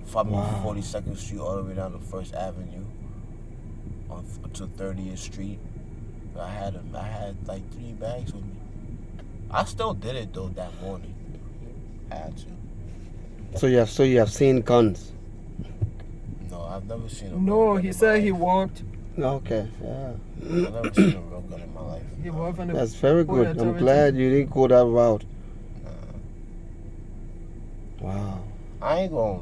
From Wow. 42nd Street all the way down to First Avenue to 30th Street. I had like 3 bags with me. I still did it though that morning. I had to. So you have seen guns. No, I've never seen a real No, gun he in said my he life. walked. Okay. Yeah. I've never seen a real gun in my life. He walked on the That's very Port good. I'm Authority. glad you didn't go that route. Nah. Wow.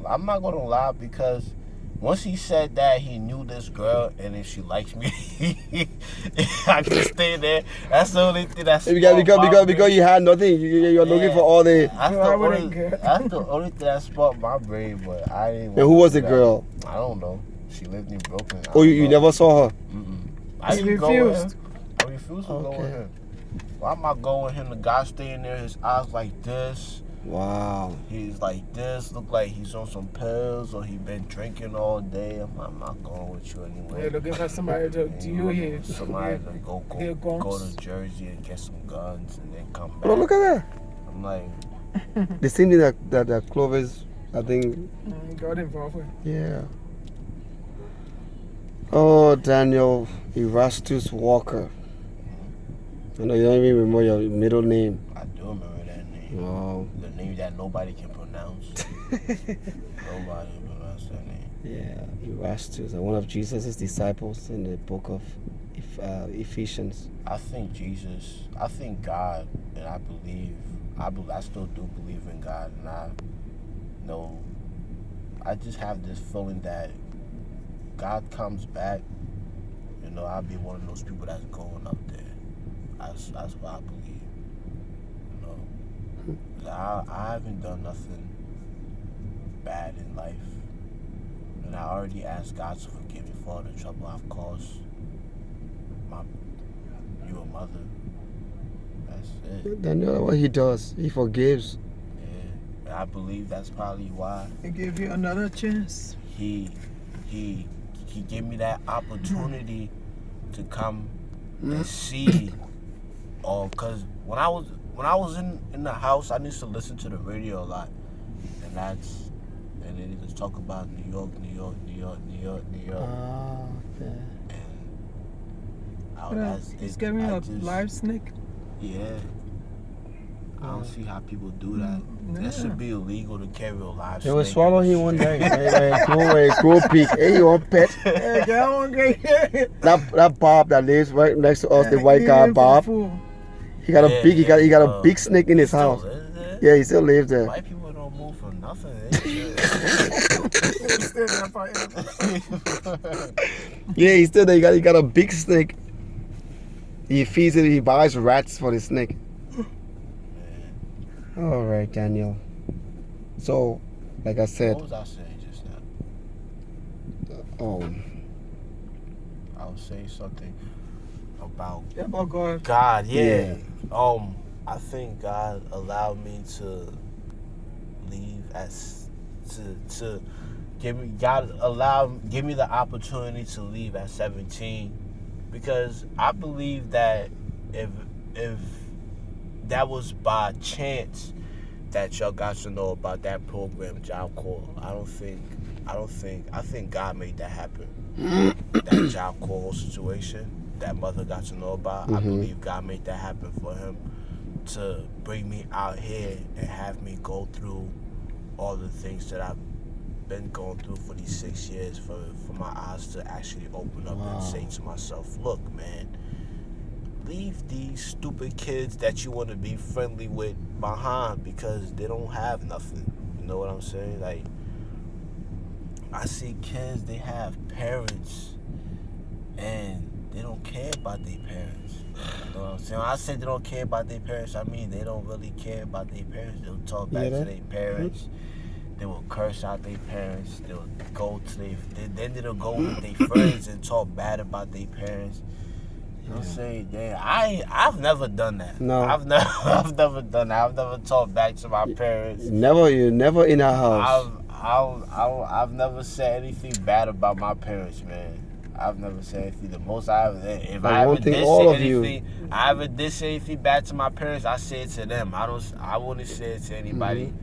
I'm not gonna lie, because once he said that he knew this girl and if she likes me, I can stay there. That's the only thing that's Because you had nothing. You're looking for all the. That's the only thing that sparked my brain, but I didn't. And who was the girl? I don't know. She lived in Brooklyn. Oh, you never saw her. I He didn't go with refused. him. I refused to go with Okay. him. Why am I going with him? The guy staying there, his eyes like this. Wow. He's like this, look like he's on some pills or he been drinking all day. I'm not going with you anyway. They're looking for somebody to And deal here. somebody to go get guns. go to Jersey and get some guns and then come back. But look at that. I'm like, The same thing that Clovis, I think. Got involved with. Yeah. Oh, Daniel Erastus Walker. I know you don't even remember your middle name. I do remember that name. Oh. The name that nobody can pronounce. Nobody can pronounce that name. Yeah, Erastus, one of Jesus' disciples in the book of Ephesians. I think Jesus, I think God, and I still do believe in God, and I know, I just have this feeling that God comes back, you know, I'll be one of those people that's going up there. That's what I believe, you know. I haven't done nothing bad in life, and I already asked God to forgive me for all the trouble I've caused your mother. That's it. Daniel, what he does, he forgives. Yeah. And I believe that's probably why He gave you another chance. he gave me that opportunity to come and see. Cause when I was in the house, I used to listen to the radio a lot, and they just talk about New York. Ah, okay. He's giving you a live snake. Yeah. I don't see how people do that. Yeah. That should be illegal to carry a live They will snake swallow in the him one street. day. A crow pig. Hey, you want pet? Hey, get on, get That Bob that lives right next to us, the white guy Bob. He got Yeah, a big. He got a yeah, big snake in his Still house. lives there? Yeah, he still lives there. White people don't move for nothing. Yeah, he's still there. He got a big snake. He feeds it. He buys rats for the snake. All right, Daniel. So, like I said, What was I saying just now? I was saying something about about God. God. Yeah. Yeah. I think God allowed me to leave give me the opportunity to leave at 17 because I believe that if that was by chance that y'all got to know about that program, Job Corps, I think God made that happen. That Job Corps situation that mother got to know about, I believe God made that happen for him to bring me out here and have me go through all the things that I've been going through for these 6 years, for my eyes to actually open up and say to myself, look, man, leave these stupid kids that you want to be friendly with behind, because they don't have nothing. You know what I'm saying? Like, I see kids, they have parents and they don't care about their parents. You know what I'm saying? When I say they don't care about their parents, I mean they don't really care about their parents. They'll talk back to their parents. They will curse out their parents. They'll go to then they'll go with their friends and talk bad about their parents. You know what I'm saying? Yeah, I've never done that. No. I've never done that. I've never talked back to my parents. You're never in our house. I've never said anything bad about my parents, man. I've never said anything. The most I ever did say anything bad to my parents, I say it to them. I wouldn't say it to anybody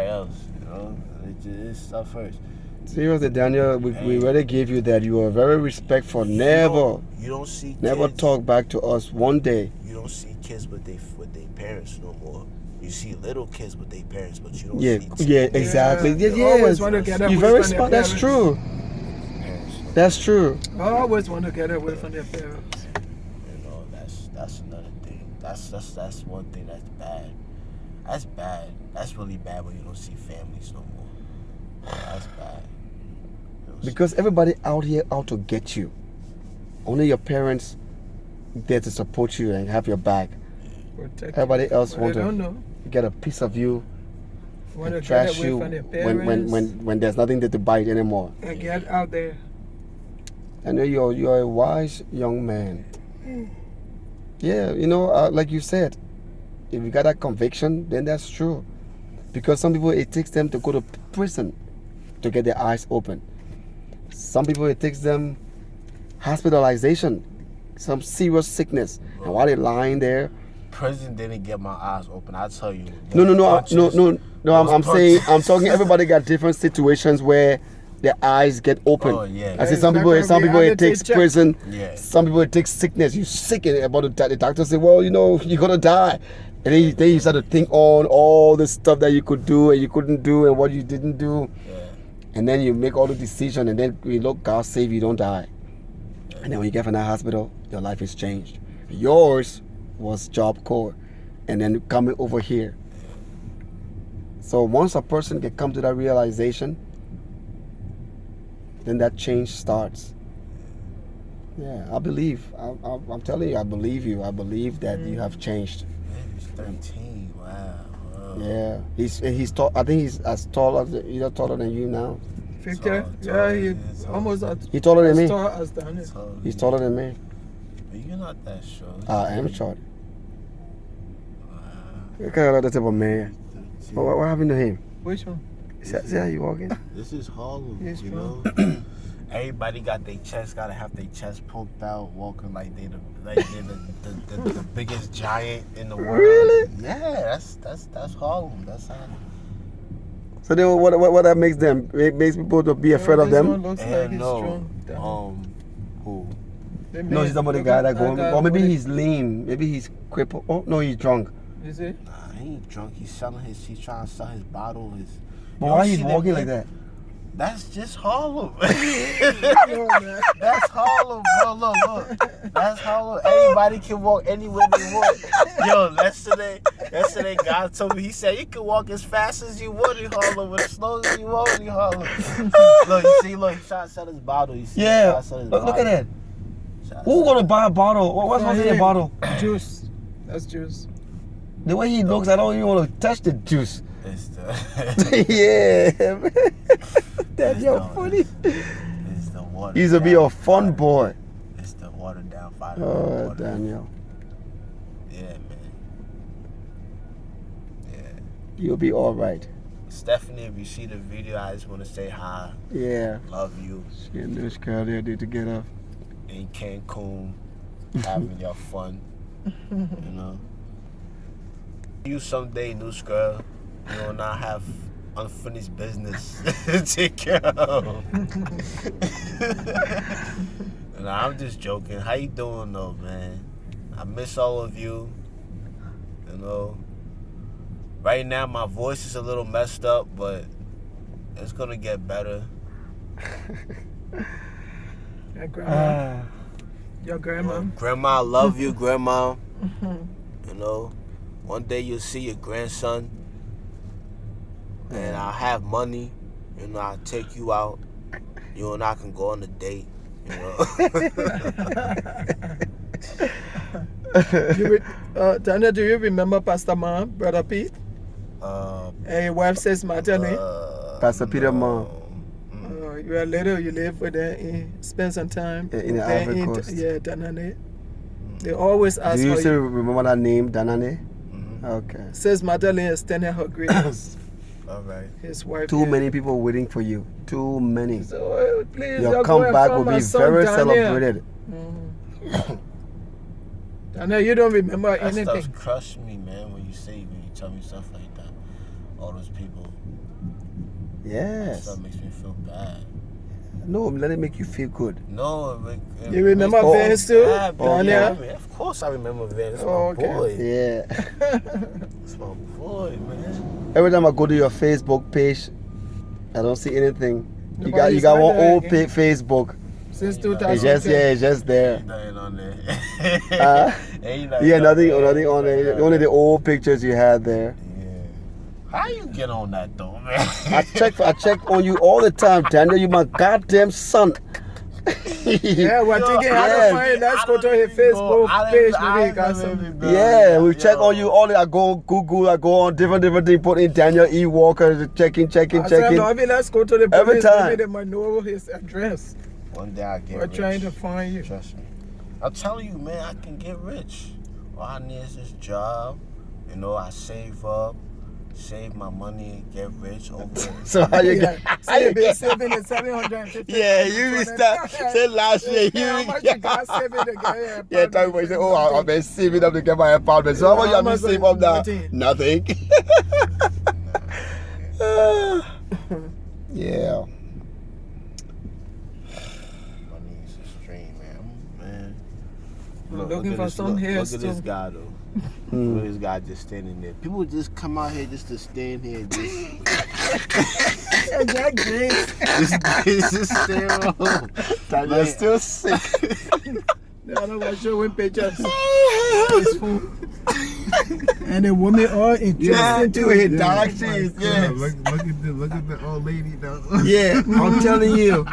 else. You know, it's stuff first. Seriously, Daniel, we already gave you that. You are very respectful. You don't see never kids, talk back to us one day. You don't see kids with their parents no more. You see little kids with their parents, but you don't see. Yeah, exactly. You always want to get away You're very from their smart. That's parents. true. That's true. I always want to get away from their parents. You know, that's another thing. That's one thing that's bad. That's bad. That's really bad when you don't see families no more. That's bad. Because everybody out here out to get you. Only your parents there to support you and have your back. Protect Everybody you. else But want they don't to know. get a piece of you, Want to and get trash away you from their parents when there's nothing there to bite anymore. and get out there. I know you're a wise young man. Yeah, you know, like you said, if you got that conviction, then that's true. Because some people, it takes them to go to prison to get their eyes open. Some people, it takes them hospitalization, some serious sickness, and while they're lying there. Prison didn't get my eyes open. I tell you. No. I'm saying, I'm talking. Everybody got different situations where their eyes get open. Oh yeah. I say some people it takes prison. Yeah. Some people it takes sickness. You're sick and about to die. The doctor say, well, you know, you're gonna die. And then you start to think on all the stuff that you could do and you couldn't do and what you didn't do. Yeah. And then you make all the decisions and then you look, God save you, don't die. Yeah. And then when you get from that hospital, your life is changed. Yours was Job Corps, and then coming over here. So once a person can come to that realization, then that change starts. Yeah, I believe. I'm telling you, I believe you. I believe that you have changed. He's 13. Wow. Yeah, he's tall. I think he's as tall as either taller than you now. Victor? Tall, Yeah, he's almost He taller than me. as tall as Daniel. He's taller than me. But you're not that short. I am short. Wow. Look at that type of man. What happened to him? Which one? See how you walking? This is Harlem. Yes, you bro. know. Everybody got their chest, gotta have their chest poked out, walking like they the biggest giant in the world. Really? Yeah, that's Harlem. That's how. So then, what that makes them? It makes people to be afraid of This them. one looks like he's strong. Who? The No, he's man, not the look guy at that going. guy Or maybe with he's lean. Maybe he's crippled. Oh no, he's drunk. it. Is it? Nah, he ain't drunk. He's trying to sell his bottle. But why he's walking like that? That's just Harlem. No, man. That's Harlem, bro. Look. That's Harlem. Everybody can walk anywhere they want. Yo, yesterday, God told me, he said, you can walk as fast as you want in Harlem, but as slow as you want in Harlem. Look, he's trying to sell his bottle. You see, Yeah. Look at that. Who gonna buy a bottle? What's wrong with a bottle? Juice. That's juice. The way he looks, I don't even want to touch the juice. It's the, Yeah. That's your funny. it's the water. He's gonna be a fun boy. It's the watered down vitamin Oh, water. Daniel. Yeah, man. Yeah. You'll be all right. Stephanie, if you see the video, I just want to say hi. Yeah. Love you. She and this girl there need to get up. in Cancun having your fun, you know. You someday, News Girl, you will not have unfinished business to take care of. Nah, I'm just joking. How you doing though, man? I miss all of you. You know. Right now my voice is a little messed up, but it's gonna get better. Your grandma. Your grandma. Grandma, I love you, Grandma. You know, one day you'll see your grandson, and I'll have money. You know, I'll take you out. You and I can go on a date. You know. Daniel, do you remember Pastor Mom, Brother Pete? And your wife says Magdalene? Pastor Peter mom. You were little, you live with them, spend some time. In the Ivory Coast. Yeah, Danane. They always ask Do you for still you. remember that name, Danane? Okay. Says Magdalene extended her greetings. All right. His wife. Too many people waiting for you. Too many. So please, Your go and comeback find will my be son, very Daniel. celebrated. Daniel, you don't remember That anything. stuff crushed me, man, when you tell me stuff like that. All those people. That Yes. stuff makes me feel bad. No, let it make you feel good. No, it You remember makes me Vince feel too? bad, Oh, man. yeah. I mean, of course I remember Vince. It's Oh, my okay. boy. Yeah. It's my boy, man. Every time I go to your Facebook page, I don't see anything. You got Nobody's one on there old again. Facebook. Since It's 2010. It's just there. Ain't nothing on there. Yeah, nothing on there. Only the old pictures you had there. Yeah. How you get on that though, man? I check on you all the time, Daniel. You my goddamn son. Yeah, we're thinking how to Yes. find it. Let's I go to don't his even go- Facebook I don't page. even- Maybe I you got don't some. even go- Yeah, we check Yo. on you all. I go on Google. I go on different things. Put in Daniel E. Walker. Checking. I said, Lovey, let's go to the police. Every time. Maybe they might know his address. One day I get We're rich. trying to find you. Trust me. I'm telling you, man, I can get rich. All I need is this job. You know, I save up, save my money, get rich over. So how you get? So you've been saving the 750. Yeah, you be start. Say last year How much you got saving to get your Yeah, tell me, you say, oh, I've been saving up to get my apartment. So how much you have been saving up now? Nothing. Nothing. Yeah. Money is extreme, man. I'm Look looking at for this- some look- hairs Look at this too. guy though. Look at this guy just standing there. People just come out here just to stand here, just stand around. They're still sick. The other one showing pictures. His phone. And the woman all interested to to his it. dark shades. Yeah. Look at the old lady though. Yeah, I'm telling you.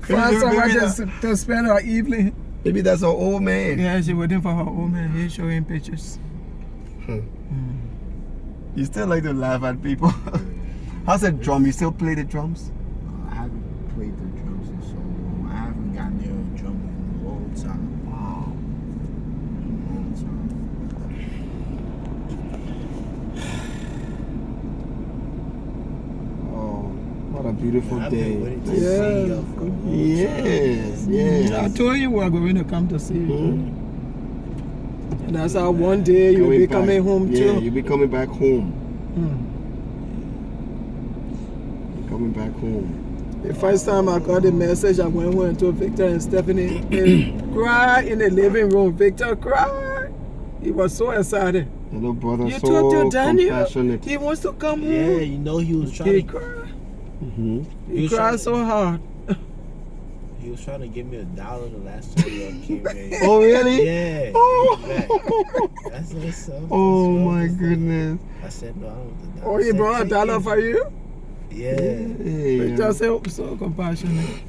Find someone Maybe to spend her evening. Maybe that's an old man. Yeah, she waiting for her old man. He's showing pictures. You still like to laugh at people. How's the drum? You still play the drums? I haven't played the drums in so long. I haven't gotten near a drum in a long time. Wow. Long time. Oh, what a beautiful I've day. been waiting to Yeah. see you for a long Yes, I yes. told you we were going to come to see you. Hmm? And that's how one day you'll be back. coming home Yeah, too. you'll be coming back home. Mm. You're coming back home. The first time I got the message, I went home and told Victor and Stephanie, they cry in the living room. Victor cried. He was so excited. The little brother You so talked to Daniel. compassionate. He wants to come home. Yeah, you know he was He trying to. cried. Mm-hmm. He was cried trying- so hard. He was trying to give me $1 the last time you came in. Oh, really? Yeah. Oh, That's what's up. oh my goodness. I said no. I don't want the $1. Oh, he brought $1 for you? Yeah. Hey, Victor said, so compassionate.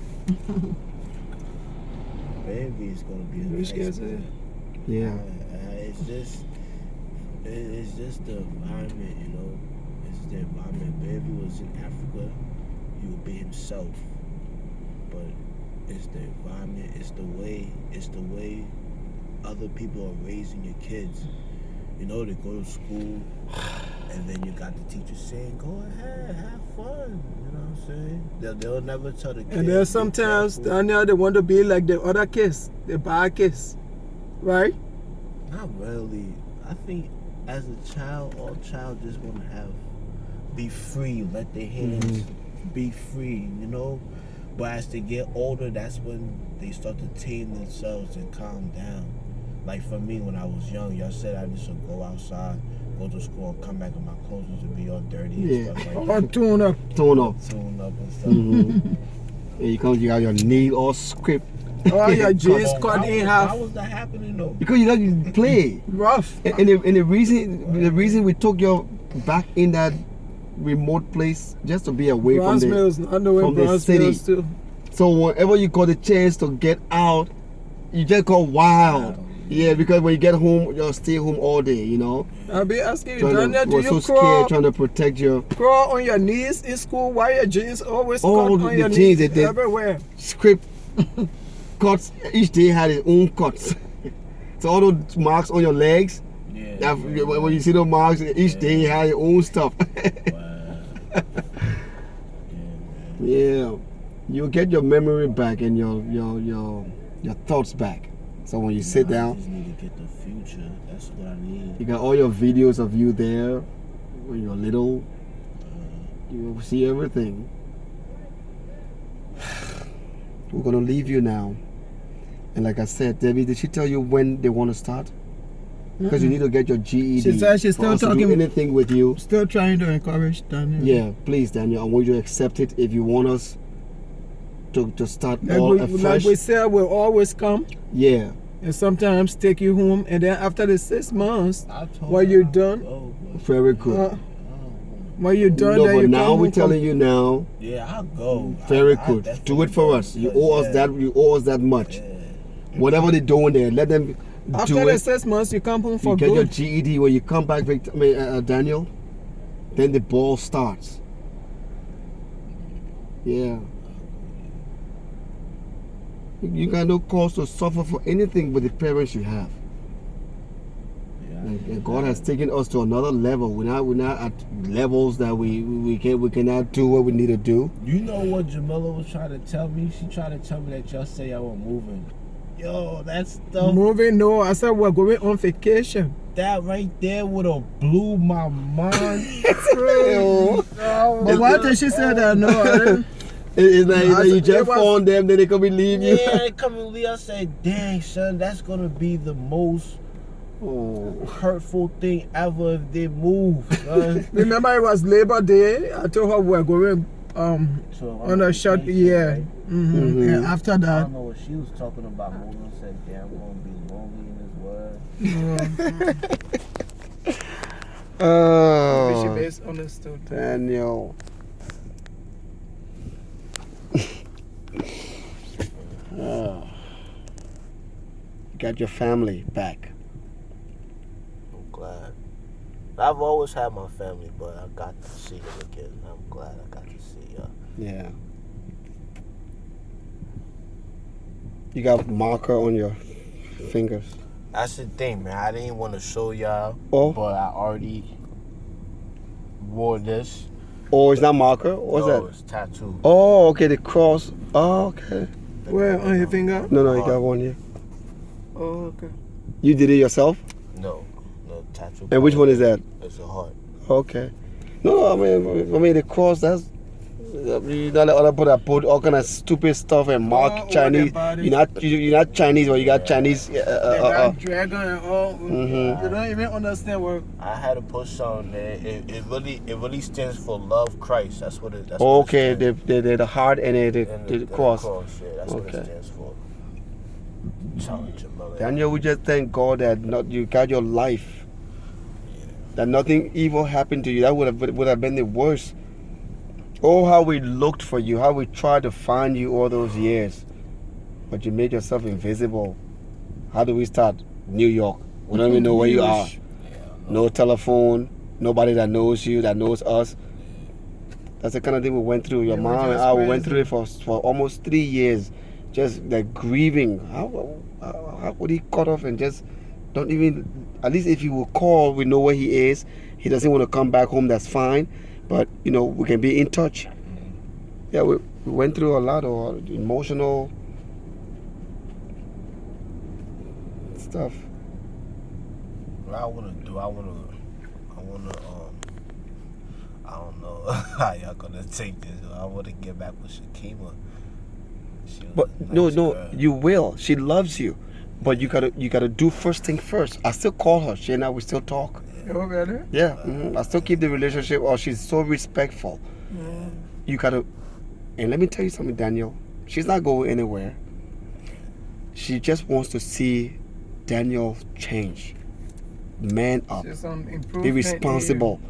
Baby, it's gonna be a Which nice gets it? day. yeah. It's just the environment, you know. It's the environment. Baby was in Africa, he would be himself. But it's the environment. It's the way other people are raising your kids. You know, they go to school And then you got the teacher saying, "Go ahead, have fun." You know what I'm saying? They'll never tell the kids. And then "Be sometimes careful." down there they want to be like the other kids, the bad kids, right? Not really. I think as a child, all child just want to be free, let their hands be free, you know. But as they get older, that's when they start to tame themselves and calm down. Like for me, when I was young, y'all said I used to go outside, go to school, and come back and my clothes used to be all dirty Yeah. and stuff like Or that. tune up. Tone up. Tune up and stuff. And you come, you got your knee all scraped. Or your jeans Come on, cut why in was- half. Why was that happening though? Because you like to play. Rough. And the reason we took you back in that remote place just to be away Bronze from the Mills, I know where from the Bronze city. Mills too. So whenever you got the chance to get out, you just go wild. Yeah, because when you get home, you'll stay home all day, you know. I'll be asking you, Trying Daniel, to, do was you so crawl, scared trying to protect your crawl on your knees in school while your jeans always cut Oh, on the your jeans, knees they- everywhere? script cuts. Each day had its own cuts. So all those marks on your legs, Yeah. when you see those marks, each day had its own stuff. Wow. Yeah, you'll get your memory back and your thoughts back. So when you sit I down, just need to get the future. That's what I need. you got all your videos of you there when you're little. You'll see everything. We're gonna leave you now. And like I said, Debbie, did she tell you when they want to start? Because you need to get your GED. She said she's for still us to do talking- anything with you. Still trying to encourage Daniel. Yeah, please, Daniel. I want you to accept it if you want us to start Like all we, afresh. like we said, we'll always come Yeah. and sometimes take you home. And then after the 6 months, I told While her you're I would done? go, but Very good. uh, when you're done, No, then but you now come we're home. telling you now. yeah, I'll go. Very I good. definitely Do it for go, us. You because, owe us yeah, that. You owe us that much. yeah. Whatever they're doing there, let them After do the it. 6 months, you come home You for get your good. GED when you come back, Daniel. Then the ball starts. Yeah. You got no cause to suffer for anything with the parents you have. Yeah, And God has taken us to another level. We're not at levels that we cannot do what we need to do. You know what Jamila was trying to tell me? She tried to tell me that y'all say y'all were moving. Yo, that stuff, Moving, no. I said we're going on vacation. that right there would have blew my mind. But why did she say that? No, I didn't. It's like, I you said- just it was- phone them, then they come and leave you. Yeah, they come and leave. I said, dang, son, that's gonna be the most Oh. hurtful thing ever if they move, son. Remember, it was Labor Day. I told her we're going So, on a short vacation, year. right? And after I that, don't know what she was talking about moving. I said, damn, I'm gonna be lonely in this world. she Oh, based understood. Daniel. Oh. You got your family back. I'm glad. I've always had my family, but I got to see them again. I'm glad I got to see y'all. Yeah. You got marker on your fingers. That's the thing, man. I didn't want to show y'all, Oh. but I already wore this. Oh, it's not marker? What's No, that? it's tattoo. Oh, okay, the cross. Oh, okay. Where on your finger? No, you got one here. Oh, okay. You did it yourself? No tattoo. And which one is that? It's a heart. Okay. No, I mean the cross. That's you know, other people that put all kind of stupid stuff and mark Oh, Chinese. their body. You're not Chinese, but you got Chinese. They got dragon and all. Mhm. You don't even understand what. I had to put something there. It really stands for love Christ. That's what it. That's Okay, what it the heart and stands- the cross. Yeah, that's what Okay. it stands for. Challenge your mother. Daniel, we just thank God that you got your life. That nothing evil happened to you. That would have been the worst. Oh, how we looked for you, how we tried to find you all those years, but you made yourself invisible. How do we start? New York. We don't even know where you are. No telephone. Nobody that knows you, that knows us. That's the kind of thing we went through. Your It was mom and just I we went crazy. through it for almost 3 years, just like grieving. How would he cut off and just don't even? At least if he will call, we know where he is, he doesn't want to come back home, that's fine. But you know, we can be in touch. Yeah, we went through a lot of emotional stuff. What I wanna do, I wanna I don't know how y'all gonna take this. I wanna get back with Shakima. She was But a nice no, girl. you will. She loves you. But you gotta do first thing first. I still call her. She and I, we still talk. You better? Yeah, I still keep the relationship. Oh, she's so respectful. You gotta, and let me tell you something, Daniel. She's not going anywhere. She just wants to see Daniel change, man up, Just some improvement. be responsible.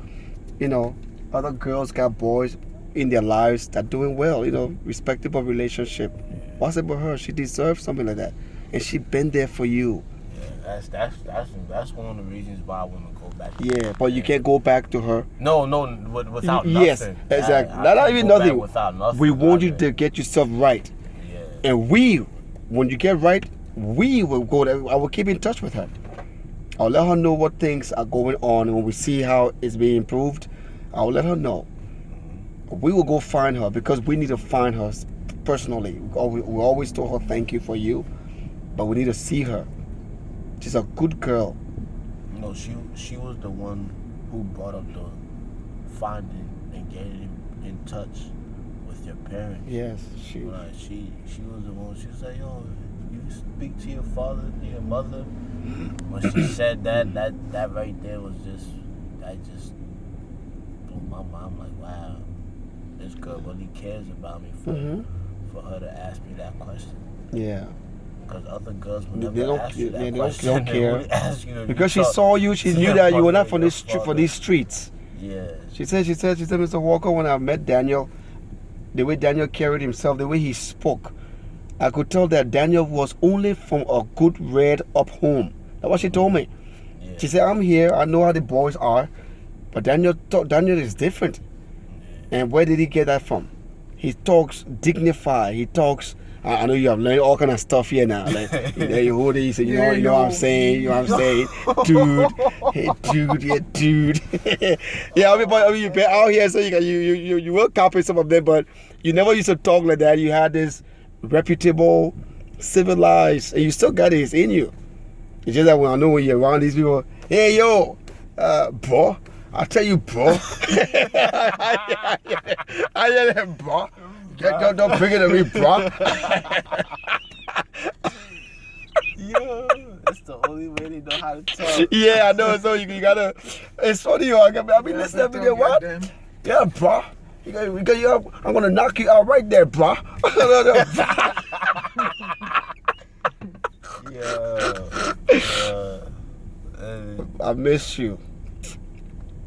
You know, other girls got boys in their lives that doing well. You know, respectable relationship. What's about her? She deserves something like that, and she been there for you. Yeah, that's one of the reasons why I wanna go back. Yeah, but you can't go back to her. No, without nothing. Yes, exactly. I Not can't even go back nothing. Without nothing. We want you I to get yourself right. Yeah. And when you get right, we will go there. I will keep in touch with her. I'll let her know what things are going on. And when we see how it's being improved, I'll let her know. We will go find her because we need to find her personally. We always told her thank you for you, but we need to see her. She's a good girl. No, she was the one who brought up the finding and getting in touch with your parents. Yes, she. Right, she was the one. She was like, "Yo, you speak to your father, to your mother." When she said that right there was just blew my mind. I'm like, wow, this girl really cares about me for her to ask me that question. Yeah. Because other girls would They never don't- ask you that they don't question. They care. would ask you if Because you she talk saw you, she to knew your that you were mother not or for your for father. these streets. Yeah. She said, Mr. Walker, when I met Daniel, the way Daniel carried himself, the way he spoke, I could tell that Daniel was only from a good read up home. That's what she told me. Yeah. She said, I'm here, I know how the boys are, but Daniel is different. And where did he get that from? He talks dignified, he talks, I know you have learned all kind of stuff here now. Like, you hold it, you say, you know what I'm saying, dude, hey, dude. Yeah, I mean, you've been out here, so you will copy some of them, but you never used to talk like that. You had this reputable, civilized, and you still got it, it's in you. It's just that when I know when you're around these people, hey, yo, bro, I tell you, bro. I hear that, bro. Don't bring it to me, bro. Yo, that's the only way they know how to talk. Yeah, I know. So you gotta. It's funny, yo. I be listening to video. What? Yeah, bro. I'm gonna knock you out right there, bro. I miss you.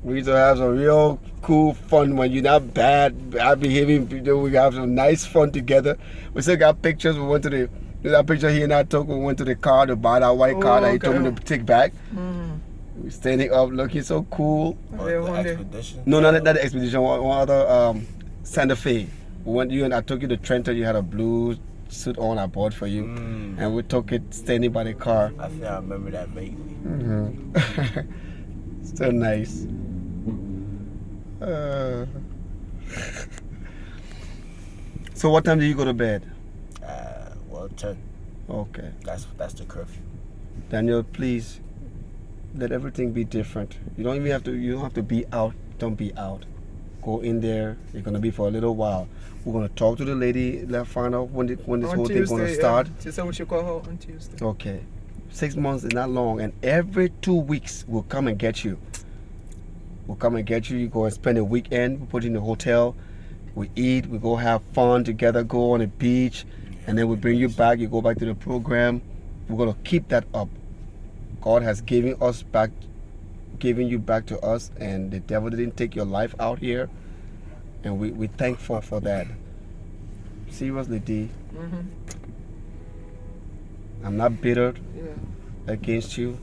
We used to have some real cool fun when you're not bad behaving. We have some nice fun together. We still got pictures. We went to that picture he and I took. We went to the car to buy that white car that he told me to take back. We were standing up looking so cool. The expedition? No, not the expedition. One other Santa Fe. We went. You and I took you to Trenton. You had a blue suit on. I bought for you, and we took it standing by the car. I think I remember that vaguely. Still nice. So what time do you go to bed? Well, 10. Okay. That's the curfew. Daniel, please let everything be different. You don't have to be out. Don't be out. Go in there. You're gonna be for a little while. We're gonna talk to the lady. Let's find out when this whole thing gonna start. She said we should call her on Tuesday. Okay. 6 months is not long, and every 2 weeks we'll come and get you. We'll come and get you. You go and spend a weekend. We put you in the hotel. We eat. We go have fun together. Go on the beach, and then we bring you back. You go back to the program. We're gonna keep that up. God has given you back to us, and the devil didn't take your life out here, and we're thankful for that. Seriously, D. I'm not bitter against you.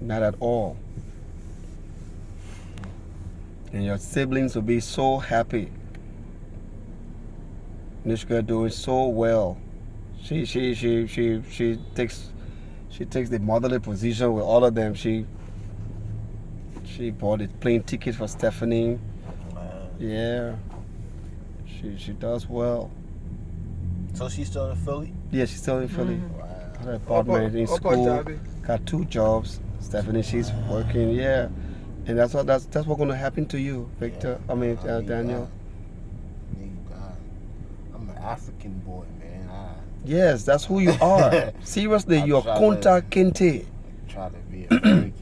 Not at all. And your siblings will be so happy. Nishka doing so well. She takes the motherly position with all of them. She She bought a plane ticket for Stephanie. Wow. Yeah. She does well. So she's still in Philly? Yeah, she's still in Philly. Wow. Her apartment in Upper school. Derby. Got 2 jobs. Stephanie, she's working. Yeah. And that's what's going to happen to you, Victor. Yeah. I mean, I need Daniel. God. Need God. I'm an African boy, man. Yes, that's who you are. Seriously, you're Kunta Kinte. Try to be American,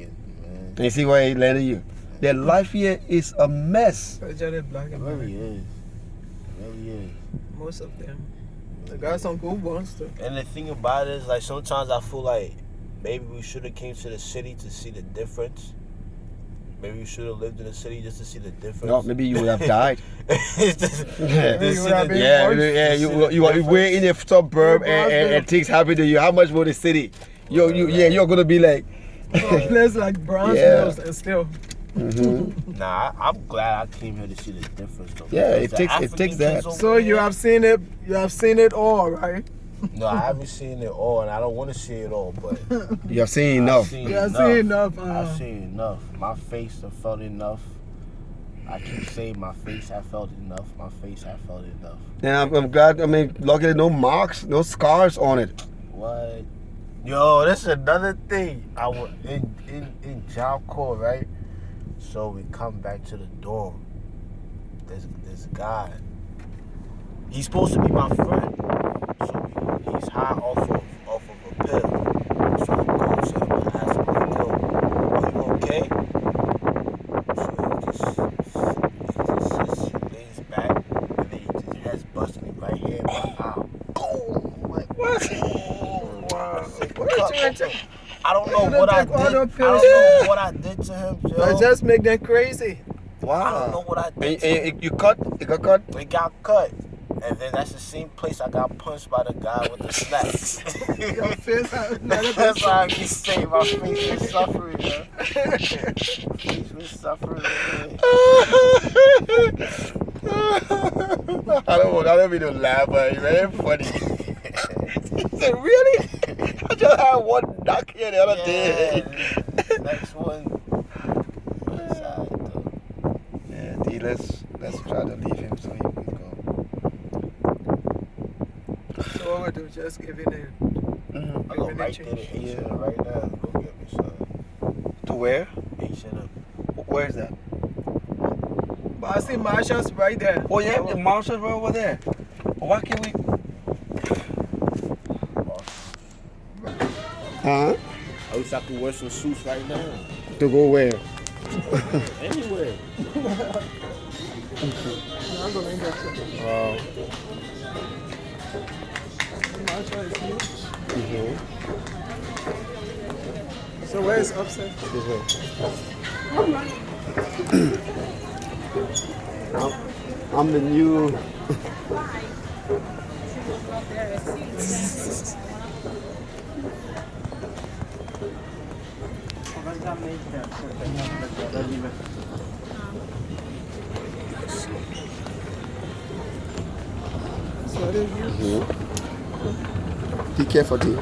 man. And you see where he landed you? Their life here is a mess. Especially black It and really white. is. It really is. Most of them. They got some good ones too. And the thing about it is, like, sometimes I feel like maybe we should have came to the city to see the difference. Maybe we should have lived in the city just to see the difference. No, maybe you would have died. It's just, Yeah. to You see would have the- been Yeah, worse. yeah, you we're in a suburb and things happen to you. How much more the city? You're gonna be like, A place like Brownsville Yeah. and still. Nah, I'm glad I came here to see the difference, though. Yeah, Because it the takes African that. kids over So you here- have seen it. You have seen it all, right? No, I haven't seen it all, and I don't want to see it all, but you have seen I've enough. seen You have enough. seen enough. I've seen enough. My face have felt enough. I keep saying my face have felt enough. My face have felt enough. And I'm glad. I mean, luckily no marks, no scars on it. What? Yo, this is another thing. I was in Jalco, right? So we come back to the dorm. There's a guy. He's supposed to be my friend. So he's high off of a pill. So I go to him and ask him, like, yo, are you okay? So he lays back and then he just has busted me right here in my eye. Boom! I'm like, what? Wow. Cut. I don't know You what I don't take all did. I the pills. don't know what I did to him, But yo. just make them crazy. I don't know what I did. to him. And you got cut. We got cut. And then that's the same place I got punched by the guy with the snacks. Your face has never been That's why I can say my face was suffering, man. Face was suffering. Man. I don't mean to laugh, but it's very funny. He said, really? I just had one knock here the other day. Yeah, next one. What's that, though? Yeah, D, let's try to leave him so he can go. So what we do? Just give it a. I go right there to H&M right now. Go get me some. To where? H&M. Where is that? But I see Marshalls right there. Oh yeah, the Marshall's right over there. Why can't we? Huh? I wish I could wear some suits right now. To go where? Anywhere. I'm going to get you. Wow. Marshall is huge. So where is upset? This way. I'm the new. So it is huge. Be careful, D.